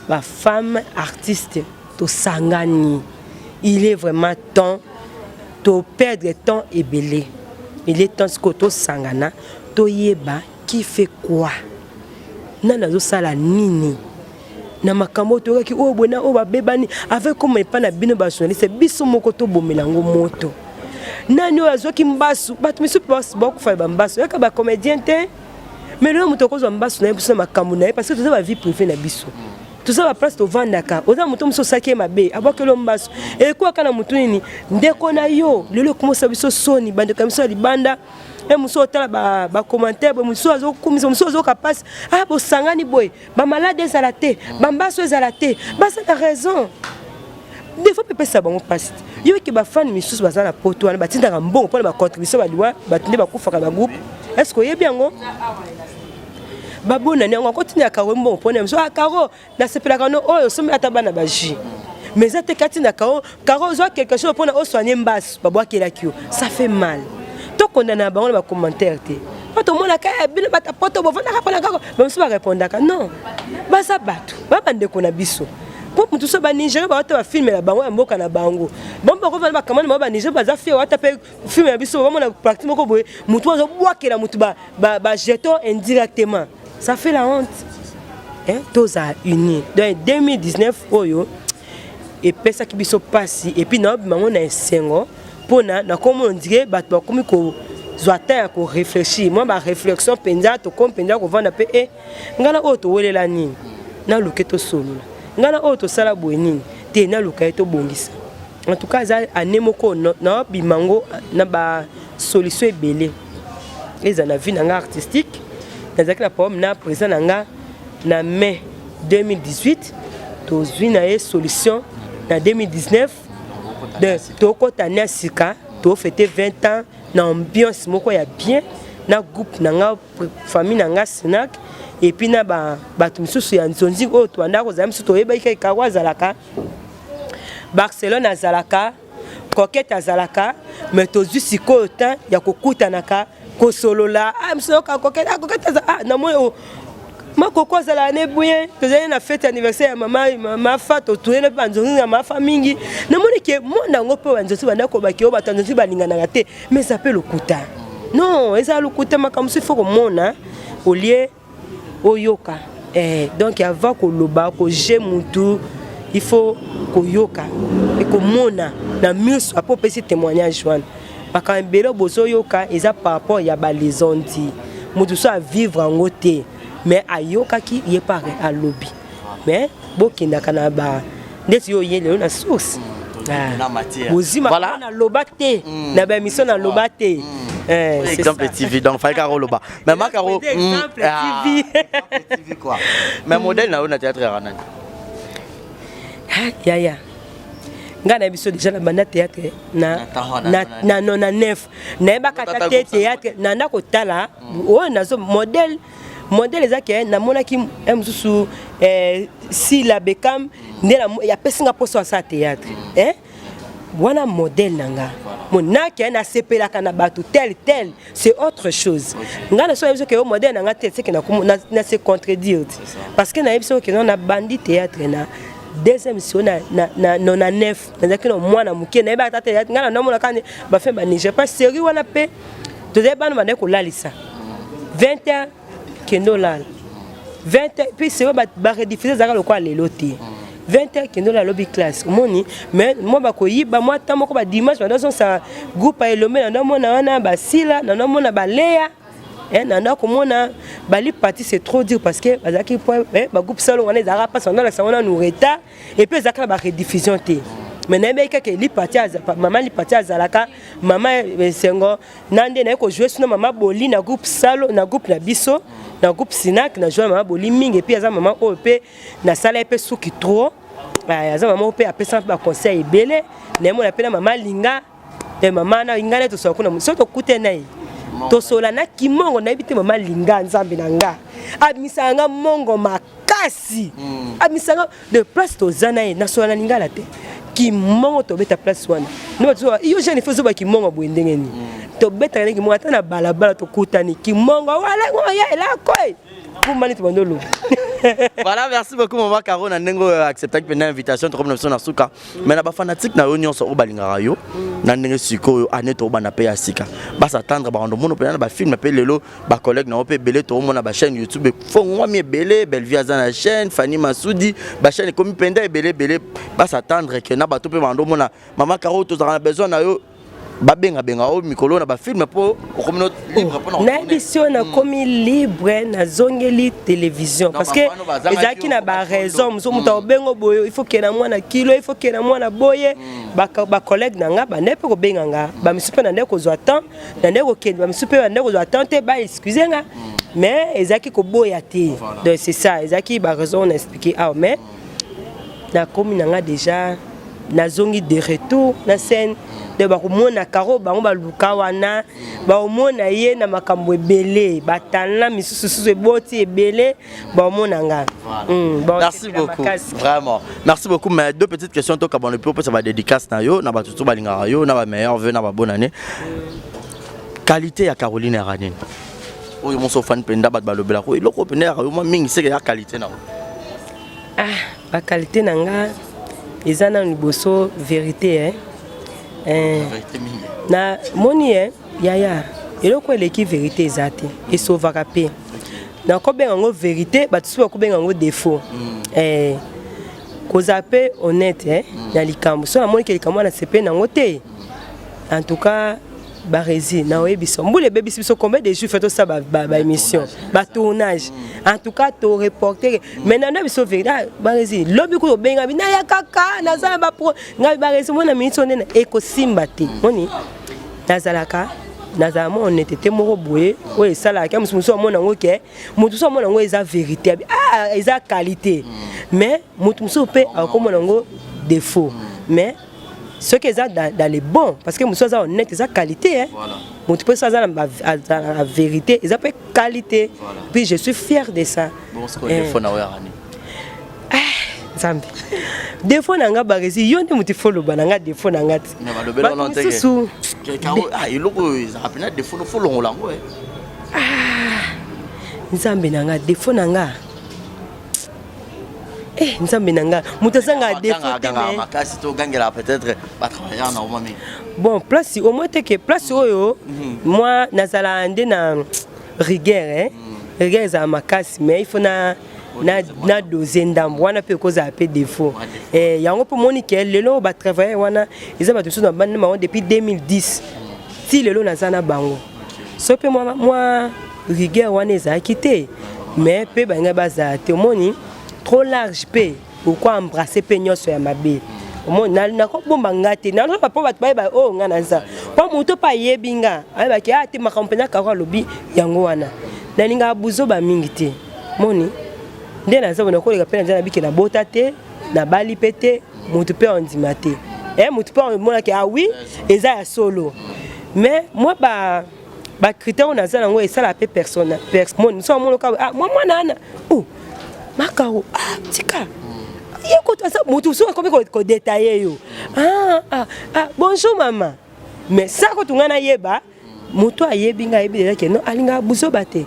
ba femme artiste to sangani. Il est vraiment temps de perdre temps et belé. Il est temps que to sangana to yeba qui fait quoi. Nana zo sala nini. Na makambo to ki o bona o ba bebani avec comme pas na bino ba journaliste biso moko to bomelango moto. Nani o azo ki mbasu bat misu pas beaucoup fa ba mbasu ya ka ba comédien te. Mais le moto ko zo mbasu na biso makambo na parce que to za vie privée na biso. Tout ça va place de vandaka oza muto muso saki mabe abakelo mbaso e kwa kana mutu nini ndeko na yo lelo komosa biso soni bande kamisa libanda e muso otala ba commentaire muso azo kumisa muso azo kapasi bo sangani boy ba malade ezalate ba mbaso ezalate ba ça a raison des fois pepe ça bango passe yo ki ba fan misusu bazana poto wana batinda mbongo pour ba contribution ba liwa batinde ba kufaka ba groupe est-ce que yebi yango babona ni on continue à Caro bon pour ne so Caro na sepela kano oyo somi atabana baji mais ça te katina Caro zo quelque chose pour na soigner mbasu babwakela kio ça fait mal to condamna ba on ba commentaire te pas tout monde ka bino bata poto bo vona ka Caro même so ba répondre ka non ba sa batu ba bande ko na biso pour mutu so ba Nigeria ba ta filmer la bango mboka na bango bon ba ko ba kamana ba Nigeria ba za fi wa ta pe filmer na biso ba mona pratique moko boye mutu zo bwakela mutu ba jeton indirectement. Ça fait la honte. Hein? Tous à unis. Donc 2019, oyo, et puis ça qui se passe, et puis nous avons un single pour comme on dirait, comme qu'on doit réfléchir. Moi, ma réflexion, pendant comme pendant qu'on va na paix, ngana auto wele la ni, na luketo solo, ngana auto sala boeni. te na luka to bongisa en tout cas za anemoko na bimango na ba solution ebele les na vie na artistique nazaki na problème na président nanga na mai 2018 tozwi na ye solution na 2019 de tokotania sika to fêter 20 ans na ambiance moko ya bien na groupe nanga famille nanga Sinak et puis na bato misusu ya nzonzi oyo toanda kozala misusu toyeba ikakako azalaka Barcelone azalaka Coquette azalaka mais tozwi sikoyo temps ya kokutanaka kosolola msoka Coquette na moyo makoko azala ne buye tozali na fête anniversaire ya mama fato toyena pe nzonzi ya mafa mingi na moni ke mona ngo pe nzonzi banda ko bakio bato nzonzi balingana te mais ça peut le kuta non eza le kuta makamso faut mona au lieu oyoka donc avant ko loba ko jemutu il faut ko yoka et ko mona na mieux après petit témoignage wana bakambelo bozo yoka eza par rapport ya ba lesondi mutu so à vivre en côté mais ayoka ki yé paré à lobby mais bokinda kana ba ndeti yo yele na source na matière voilà na lobate na ba mission na lobate exemple TV donc fallait caro loba mais makaro exemple TV quoi mais modèle na théâtre ranani ya nga na biso déjà na banda théâtre na neuf na ba kata théâtre na ndako tala o nazo modèle ezaki na monaki msusu si la Beckham ndela ya pesinga poso sa théâtre wana modèle nanga monaki na sepelaka na bato tel c'est autre chose nga na so biso ke modèle nanga tel c'est que na se contredire parce que na biso ke na bandi théâtre na deuxième mission na 9 nazaki no mwana muke na ba tata théâtre nga na mona kane ba fait ba nije pas série wana pe to deba na ko lalisa 20h kendo lal 20h puis c'est ba rediffuser zaka lokwa lelo te 20h kendo la lobby class moni mais moi ba koyiba moi tant moko ba dimanche ba dans sa groupe a elomé na mona wana ba sila na mona ba leya na komona bali parti c'est trop dur parce que bazaki ba groupe salo wana ezaka pas dans la salon nous retard et puis ezaka ba rediffusion te mais na beka ke li parti maman li parti azalaka maman sengo nande na ko jouer sino maman boli na groupe salo na groupe na biso na groupe Sinak na jouer maman boli mingi et puis aza maman OP na sala pe suki trop aza maman OP apesa ba conseil belé na mo na pena maman linga et maman na ingane to soko na so to kute na to sola na kimongo na ibite maman linga nzambe na nga abisanga mongo makasi abisanga de place to zana na sola linga la te kimongo to beta place wana no to iyo jeune faut zo ba kimongo boendengeni to beta na kimongo ata na balabala to kutani kimongo wala ngoya la koy kumani to bandolo. Voilà, merci beaucoup maman Caro na ndengo accepter que invitation to comme na suka mais na ba fanatique na union so balingara yo na ndenge siko ane to bana pe ya sika ba s'attendre ba ndo mono pe na ba film pe lelo ba collègue na pe belé to mona ba chaîne YouTube fo ngwa mi belé belle vie za na chaîne Fanny Masoudi ba chaîne comme penda belé ba s'attendre que na ba to pe ba ndo mona maman Caro to za besoin na yo babenga o mikolo na ba film po communauté libre pour na édition na komi libre na zongeli télévision parce que ezaki na ba raison muso muta obengo boyo il faut que na mwana kilo il faut que na mwana boye ba collègue nanga ba nepe ko benga nga ba misupe na ndeko zo temps na ndeko kende ba misupe na ndeko zo temps te ba excusez nga mais ezaki ko boya te donc c'est ça ezaki ba raison on expliquer mais na komi nanga déjà na zongi de retour na scène de bakomona Caro bango baluka wana baomona ye na makambo ebele batana misusu eboti ebele baomona nga. Merci beaucoup vraiment merci beaucoup mais deux petites questions to ka bon le peu ça va dédicace na yo na batutu balinga yo na ba meilleur vœu na ba bonne année qualité ya Caroline Ranine oyo mon fan penda bat balobela ko iloko penda yo mingi c'est ya qualité na ba qualité nanga ezana liboso vérité na moni yaya eloko eleki vérité ezate esovaka pe na ko benga ngo vérité batusu ko benga ngo défaut koza pe honnête na likambo so na moni ke likambo na sepe na ngote en tout cas Barési, na oyebiso. Mbule bébé biso combien de jours fait tout ça ba émission, ba tournage. En tout cas, to reporter. Maintenant na biso vérité Barési. Lobi ko benga bina ya kaka na za ba pro. Ngai Barési mona minute on na eko simbati. Moni. Nazalaka nazama on était moko boye oye sala ka musu mona ngoke. Mutu so mona ngo eza vérité. Ah, eza qualité. Mais mutu musu pe akomona ngo défaut. Mais ce qui est dans les bons, parce que nous sommes honnêtes, c'est la qualité. Hein? Voilà. Mon tu peux ça la vérité, c'est la qualité. Voilà. Puis je suis fier de ça. Bon, ce qu'on a fait, Zambi. Des fois, on a barré. Il y a des fois, on a des fois, on a des fois. Ah, il y a des fois, on a Zambi, on a des fois, on a. Eh, nzambe nanga mutazanga défaut makasi to gangela peut-être pas travailler na omami. Bon, place au moins que place oyo moi nazala ande na rigueur hein. Rigueur za makasi mais il faut na doser ndambo wana pe cause a peu défaut. Eh yango pour monique lelo ba travailler wana ils ont tout na bande depuis 2010. Si lelo nazana bango. So pe moi rigueur wana za quitté mais pe banga baza te moni trop large pe pourquoi embrasser peignon sur ma bé moi na ko bomba ngate na pas ba ba oh ngana za pa moto pa yebinga ay ba ki ati makampenya ka lobi yango wana na linga buzo ba mingi te moni nde na za bona ko leka pena na biki na bota te na bali pete moto pe ondima te moto pe mona ki ah oui eza ya solo mais moi ba critère on a ça ngo et ça la pe personne moi so mo ka ah moi nana oh Makao, tika. Yeko ça moto so comme ko détailler yo. Bonjour maman. Mais ça ko tungana yeba, moto ayebinga yebi ke no alinga buzo bate.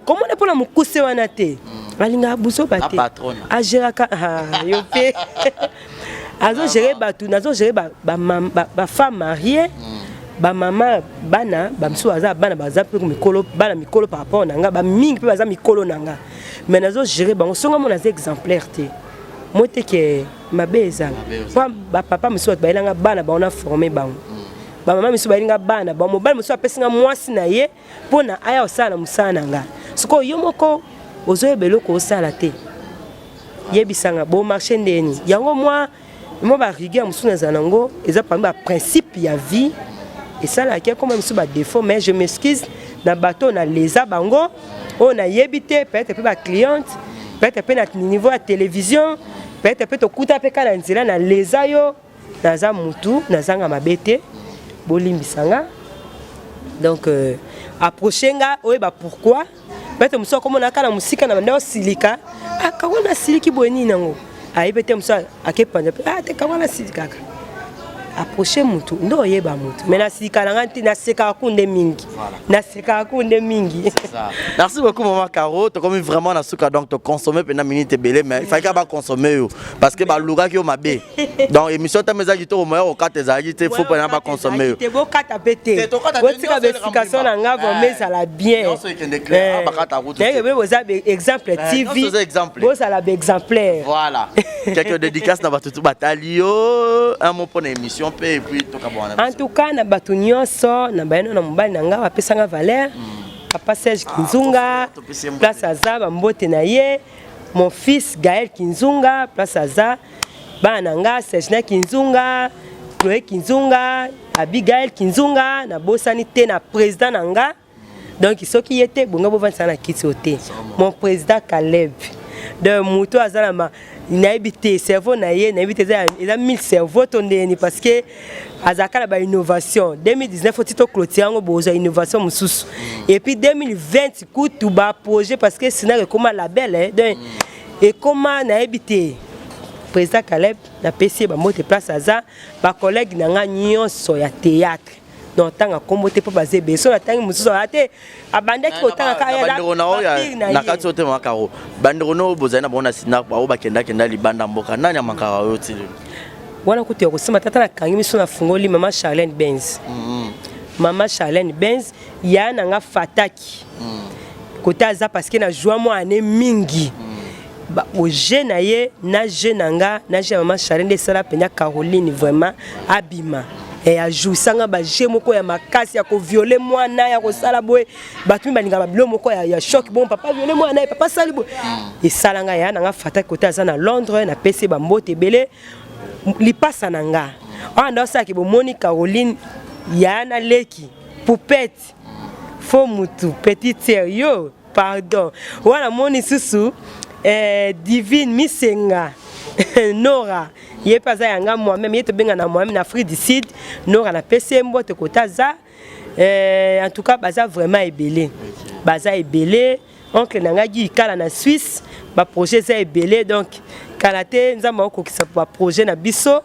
Comment on pour la mukuse wana te? Alinga buzo bate. La patronne. Ageraka yo pe. Azo gérer batu, nazo gérer ba femme mariée. Ba maman bana ba msu aza bana baza pe mikolo bana mikolo par rapport nanga ba mingi pe baza mikolo nanga. Mais nous avons géré, on a des exemplaires. Moi, je suis ma beza. Papa me souhaite, on a formé. Maman me souhaite, on a fait moi sinaye pour na aya osala musananga. Ce que yomoko ozoye beloko osala te. Yebisanga bon marché ndeni. Yango moi ba rigueur musuna zanango, eza parmi ba principe ya vie et ça là qui a quand même sous ba défaut mais je m'excuse na bateau na leza bango. On a yébité, peut-être ma cliente, peut-être notre niveau à télévision, peut-être au coup de péka dans nzela na lezayo, na za mutu, na zanga mabete, bolimbisanga. Donc approchenga, oye ba pourquoi? Peut-être muso comme on a kana musika na ndao silika, kawana siliki boni nango. Ayi peut-être muso akepanda, te kawana silika. Approcher mutu ndo yeba mutu mais na sika na nganti na seka kunde mingi na seka kunde mingi. Merci beaucoup maman Caro, tu comme vraiment na suka donc tu consommer pendant minute belé mais il fallait pas consommer parce que ba luga ki o mabe donc émission ta meza kito au moins au 4 ezali te faut pas consommer te bo kata pété botika vérification na ngavo mais ça la bien non c'est que clair ba kata route mais vous avez exemple TV vous ça la exemplaire voilà quelques dédicaces na batutu batalio un mot pour l'émission et puis en tout cas na batu nyonso na bayeno na mobali na nga bapesanga valeur papa Serge Kinzunga place aza mbote na ye mon fils Gaël Kinzunga place aza bana nga Serge Kinzunga Chloé Kinzunga Abigail Kinzunga na bosani te na président na nga donc soki yete bonga bovansa na kiti ote mon président Caleb de moto azalama il a habité cerveau na ye na habité il a 1000 cerveaux tondeni parce que azaka ba innovation 2019 faut tito clôture ngo boza innovation mususu et puis 2020 kutu ba projet parce que sinon comment label hein donc et comment na habité président Caleb na PC ba mote place aza ba collègue na nga nyonso ya théâtre donc tanga kombote po bazebe so na tangi mususu ate abandaki ko tanga kaya la na kati ote makaro banderono bozana bona sina ba bakenda kenda libanda mboka nani amakara yoti wana kuti yokusema tata na kangi miso na fungoli mama Charlene Benz mama Charlene Benz ya na nga fataki kota za parce que na joie moi année mingi ba o jeune ye na jeune nga na jeune mama Charlene de sala penya Caroline vraiment abima et a joué sanga ba moko ya makasi ya ko violer mwana ya ko sala boy batu balinga ba bilo moko ya choc bon papa violer mwana papa sali boy et salanga ya nanga fata côté za na Londres na PC ba mbote belé li passa nanga anda sa ki bo Moni Caroline ya na leki poupette fo mutu petite sœur yo pardon wana moni susu divine misenga Nora ye paza yanga moi-même yeto benga na moi-même na Afrique du Sud Nora na PC mbote kotaza en tout cas baza vraiment ebelé baza ebelé oncle nanga gi kala na Suisse ba projet za ebelé donc kalate nzamba okokisa ba projet na biso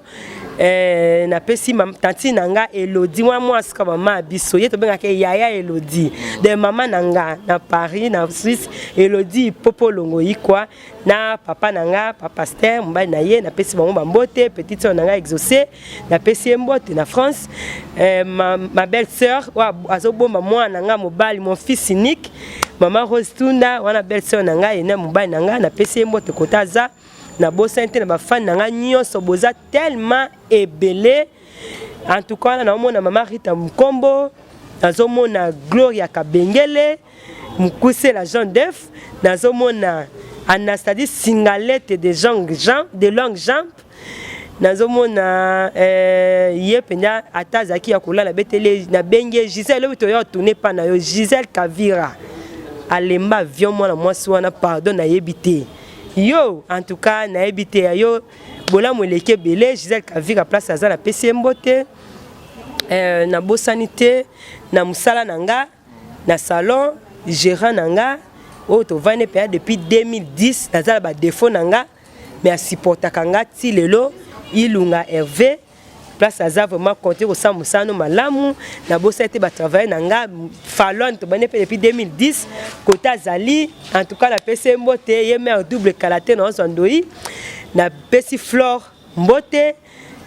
na pesi tanti nanga Elodie moi ska mama biso yeto benga ke yaya Elodie de mama nanga na Paris na Suisse Elodie popo longo yikwa na papa nanga papa Stern mba na ye na pesi bango mbote petite sœur nanga exaucé na pesi mbote na France ma belle sœur wa azobomba mwana nanga mobali mon fils unique maman Rose Tunda wana belle sœur nanga ena mobali nanga na pesi mbote kotaza na bosante na bafan nanga nyonso boza tellement ebelé en tout cas na mona mama Rita Mukombo nazomona Gloria Kabengele mukuse la Jean d'Ef nazomona Anastasie Singalette de longue jambe nazomona yepenya atazaki ya kolala betele na benge Gisèle lo to yo tourner pa na yo Gisèle Kavira alemba avion mwana mwasi wana pardon na yebité yo en tout cas na ebité yo bola moleke belé Gisèle Kavira place aza na PC mbote na bosanité na musala nanga na salon gérant nanga o to vane pa depuis 2010 nazala ba défaut nanga mais supporta kanga ti lelo ilunga Hervé place aza vraiment compter au samusano malamu na bosete ba travailler nanga falon to bane depuis 2010 kota zali en tout cas la PC mbote yeme double kalaté na sondoi na pesi Flore mbote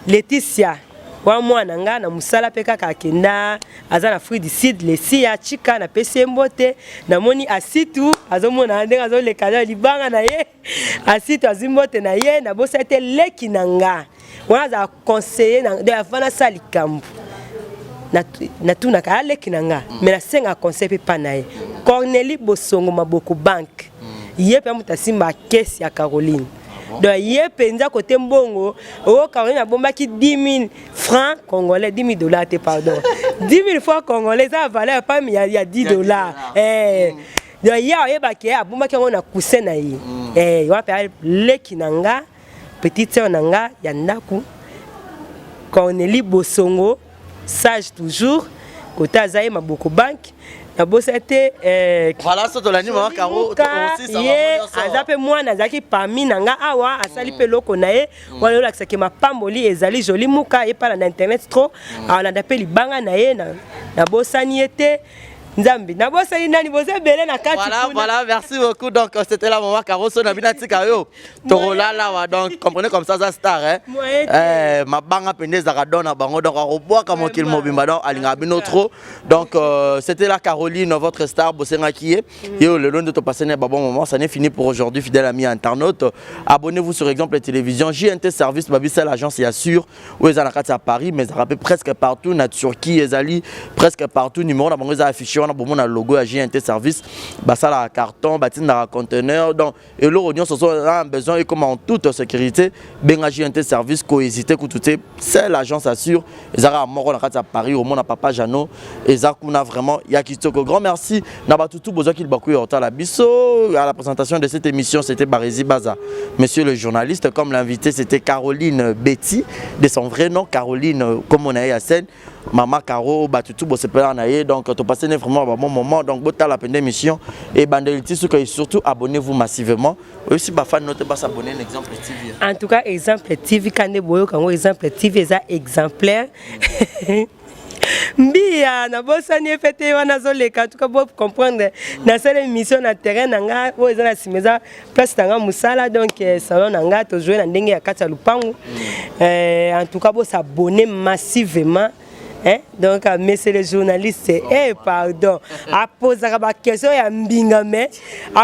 Laetitia wa mwana nga na musala peka kakenda aza na Afrique du Sud Lesia chika na PC mbote na moni asitu azomona ndenga zo le kala libanga na ye asitu azimbote na ye na bosete leki nanga wana za conseiller na de avana salikambu na tuna ka leki nanga mais na senga conseil pa na ye Cornélie Bosongo Maboko Bank ye pe mutasimba kesi ya Caroline donc yé penza côté mbongo o Caroline a bombaki 10 000 francs congolais 10 000 dollars pardon 10 000 francs congolais ça valeur pas mais il y a 10 dollars donc ya yebaki a bombaki on a cousin na ye wa pa leki nanga petite sœur nanga ya ndaku Cornélie Bosongo sage toujours côté Azaï Maboko Bank na bosete voilà ça tolani maman Caro aussi ça va azape mwana zaki parmi nanga awa asali pe loko na ye wala lakisa ke mapamboli ezali joli muka e pala na internet trop ala dape libanga na ye na bosani ete Nzambi na bosani nani bose belé na kati voilà merci beaucoup donc c'était la maman Caro so na bina tika yo torola là donc comprenez comme ça star hein mabanga pendeza ka dona bango donc roboa comme qu'il mobimba donc alinga bino trop donc c'était la Caroline votre star bosenga qui est yo le long de ton passé ne bon moment ça n'est fini pour aujourd'hui fidèle ami internaute abonnez-vous sur Exemple Télévision JNT Service babisa l'agence est assure où est à la carte à Paris mais ça rappelle presque partout na Turquie ezali presque partout numéro na bango affiché on a bon mon logo à JNT Service basa la carton batine na conteneur donc et l'oignon ce sont un besoin et comme en toute sécurité benga JNT Service ko hésiter ko tout c'est l'agence assure ezara moko na kati à Paris au monde na papa Jano ezakuna vraiment ya kitoko grand merci na batutu besoin qu'il bakuye hota la biso à la présentation de cette émission c'était Barézi Baza monsieur le journaliste comme l'invité c'était Caroline Betty de son vrai nom Caroline comme on a eu à scène Maman Caro batutu bo sepela na ye donc to passer vraiment un bon moment donc bota la peine d'émission et bandeliti surtout abonnez-vous massivement aussi ba fan note pas s'abonner Exemple TV en tout cas Exemple TV kande boyo kango Exemple TV eza exemplaire Mbia na bosani fete wana zoleka en tout cas pour comprendre na cette émission na terrain nanga o eza na simeza place tanga musala donc salon nanga to jouer na ndenge ya kati ya lupangu en tout cas bo s'abonner massivement Hein? Donc, monsieur le journaliste, pardon, à poser la question, il y a un binga, mais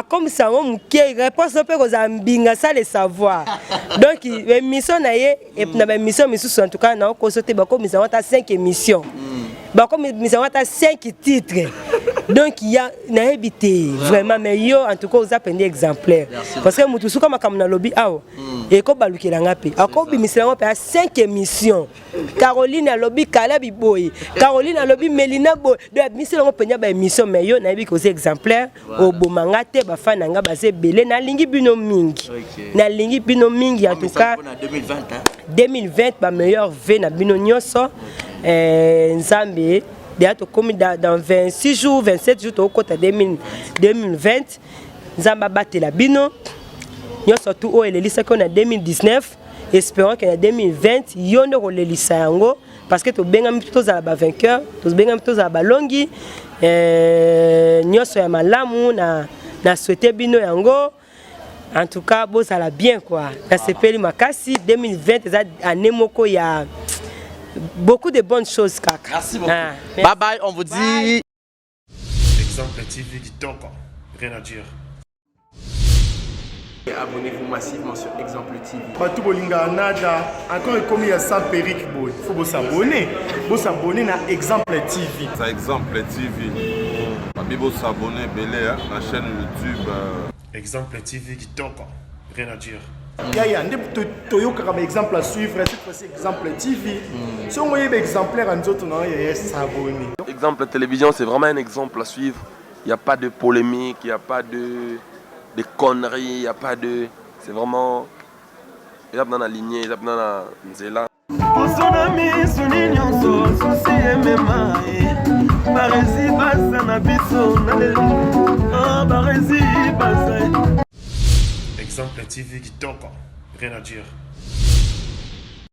comme ça, on réponse un peu aux ambinga, ça le savoir. Donc, l'émission, et puis la mission, en tout cas, on a consulté, comme nous avons 5 émissions. Comme nous avons 5 titres. Donc, il y a une habité vraiment, mais yo, en tout cas, vous avez un exemplaire. Parce que nous tous, comme on a lobby, et comme Balouki Langapi, à quoi nous avons 5 émissions. Caroline a lobby, Kalabi Boy, Caroline a lobby, Melina Boy. Donc, nous avons une émission, mais yo, nous avons des exemplaires. Au Bomangate, Bafananga, Basé, Belé, na lingi bino mingi. Na lingi bino mingi, en tout cas. 2020, ma meilleure V, na bino nyoso. Nzambe. Dans 26 jours, 27 jours, au côté 2020, Nzamba batte la bino. Nous surtout au Elisa qu'on a 2019. Espérons qu'en 2020, yon ne le lisango parce que tu benga plutôt à la vainqueur, tu benga plutôt à la longi. Nous sommes malamu na souhaité bino yango. En tout cas, bon ça la bien quoi. Na sepeli makasi 2020 année moko ya beaucoup de bonnes choses, Kaka. Merci beaucoup. Bye bye, on vous dit. Exemple TV du Tonko. Rien à dire. Abonnez-vous massivement sur Exemple TV. Batou bolinga nada, encore comme il y a 100 perruques, il faut vous s'abonner. Vous s'abonner à Exemple TV. C'est Exemple TV. Vous s'abonner à la chaîne YouTube. Exemple TV du Tonko. Rien à dire. Il y a un exemple à suivre, cette fois-ci Exemple TV. Si on voit un exemplaire, on va s'abonner. Exemple télévision, c'est vraiment un exemple à suivre. Il n'y a pas de polémique, il n'y a pas de conneries, il n'y a pas de... C'est vraiment... Il y a dans la lignée, il y a dans la nzela. Exemple TV du Tonko. Rien à dire.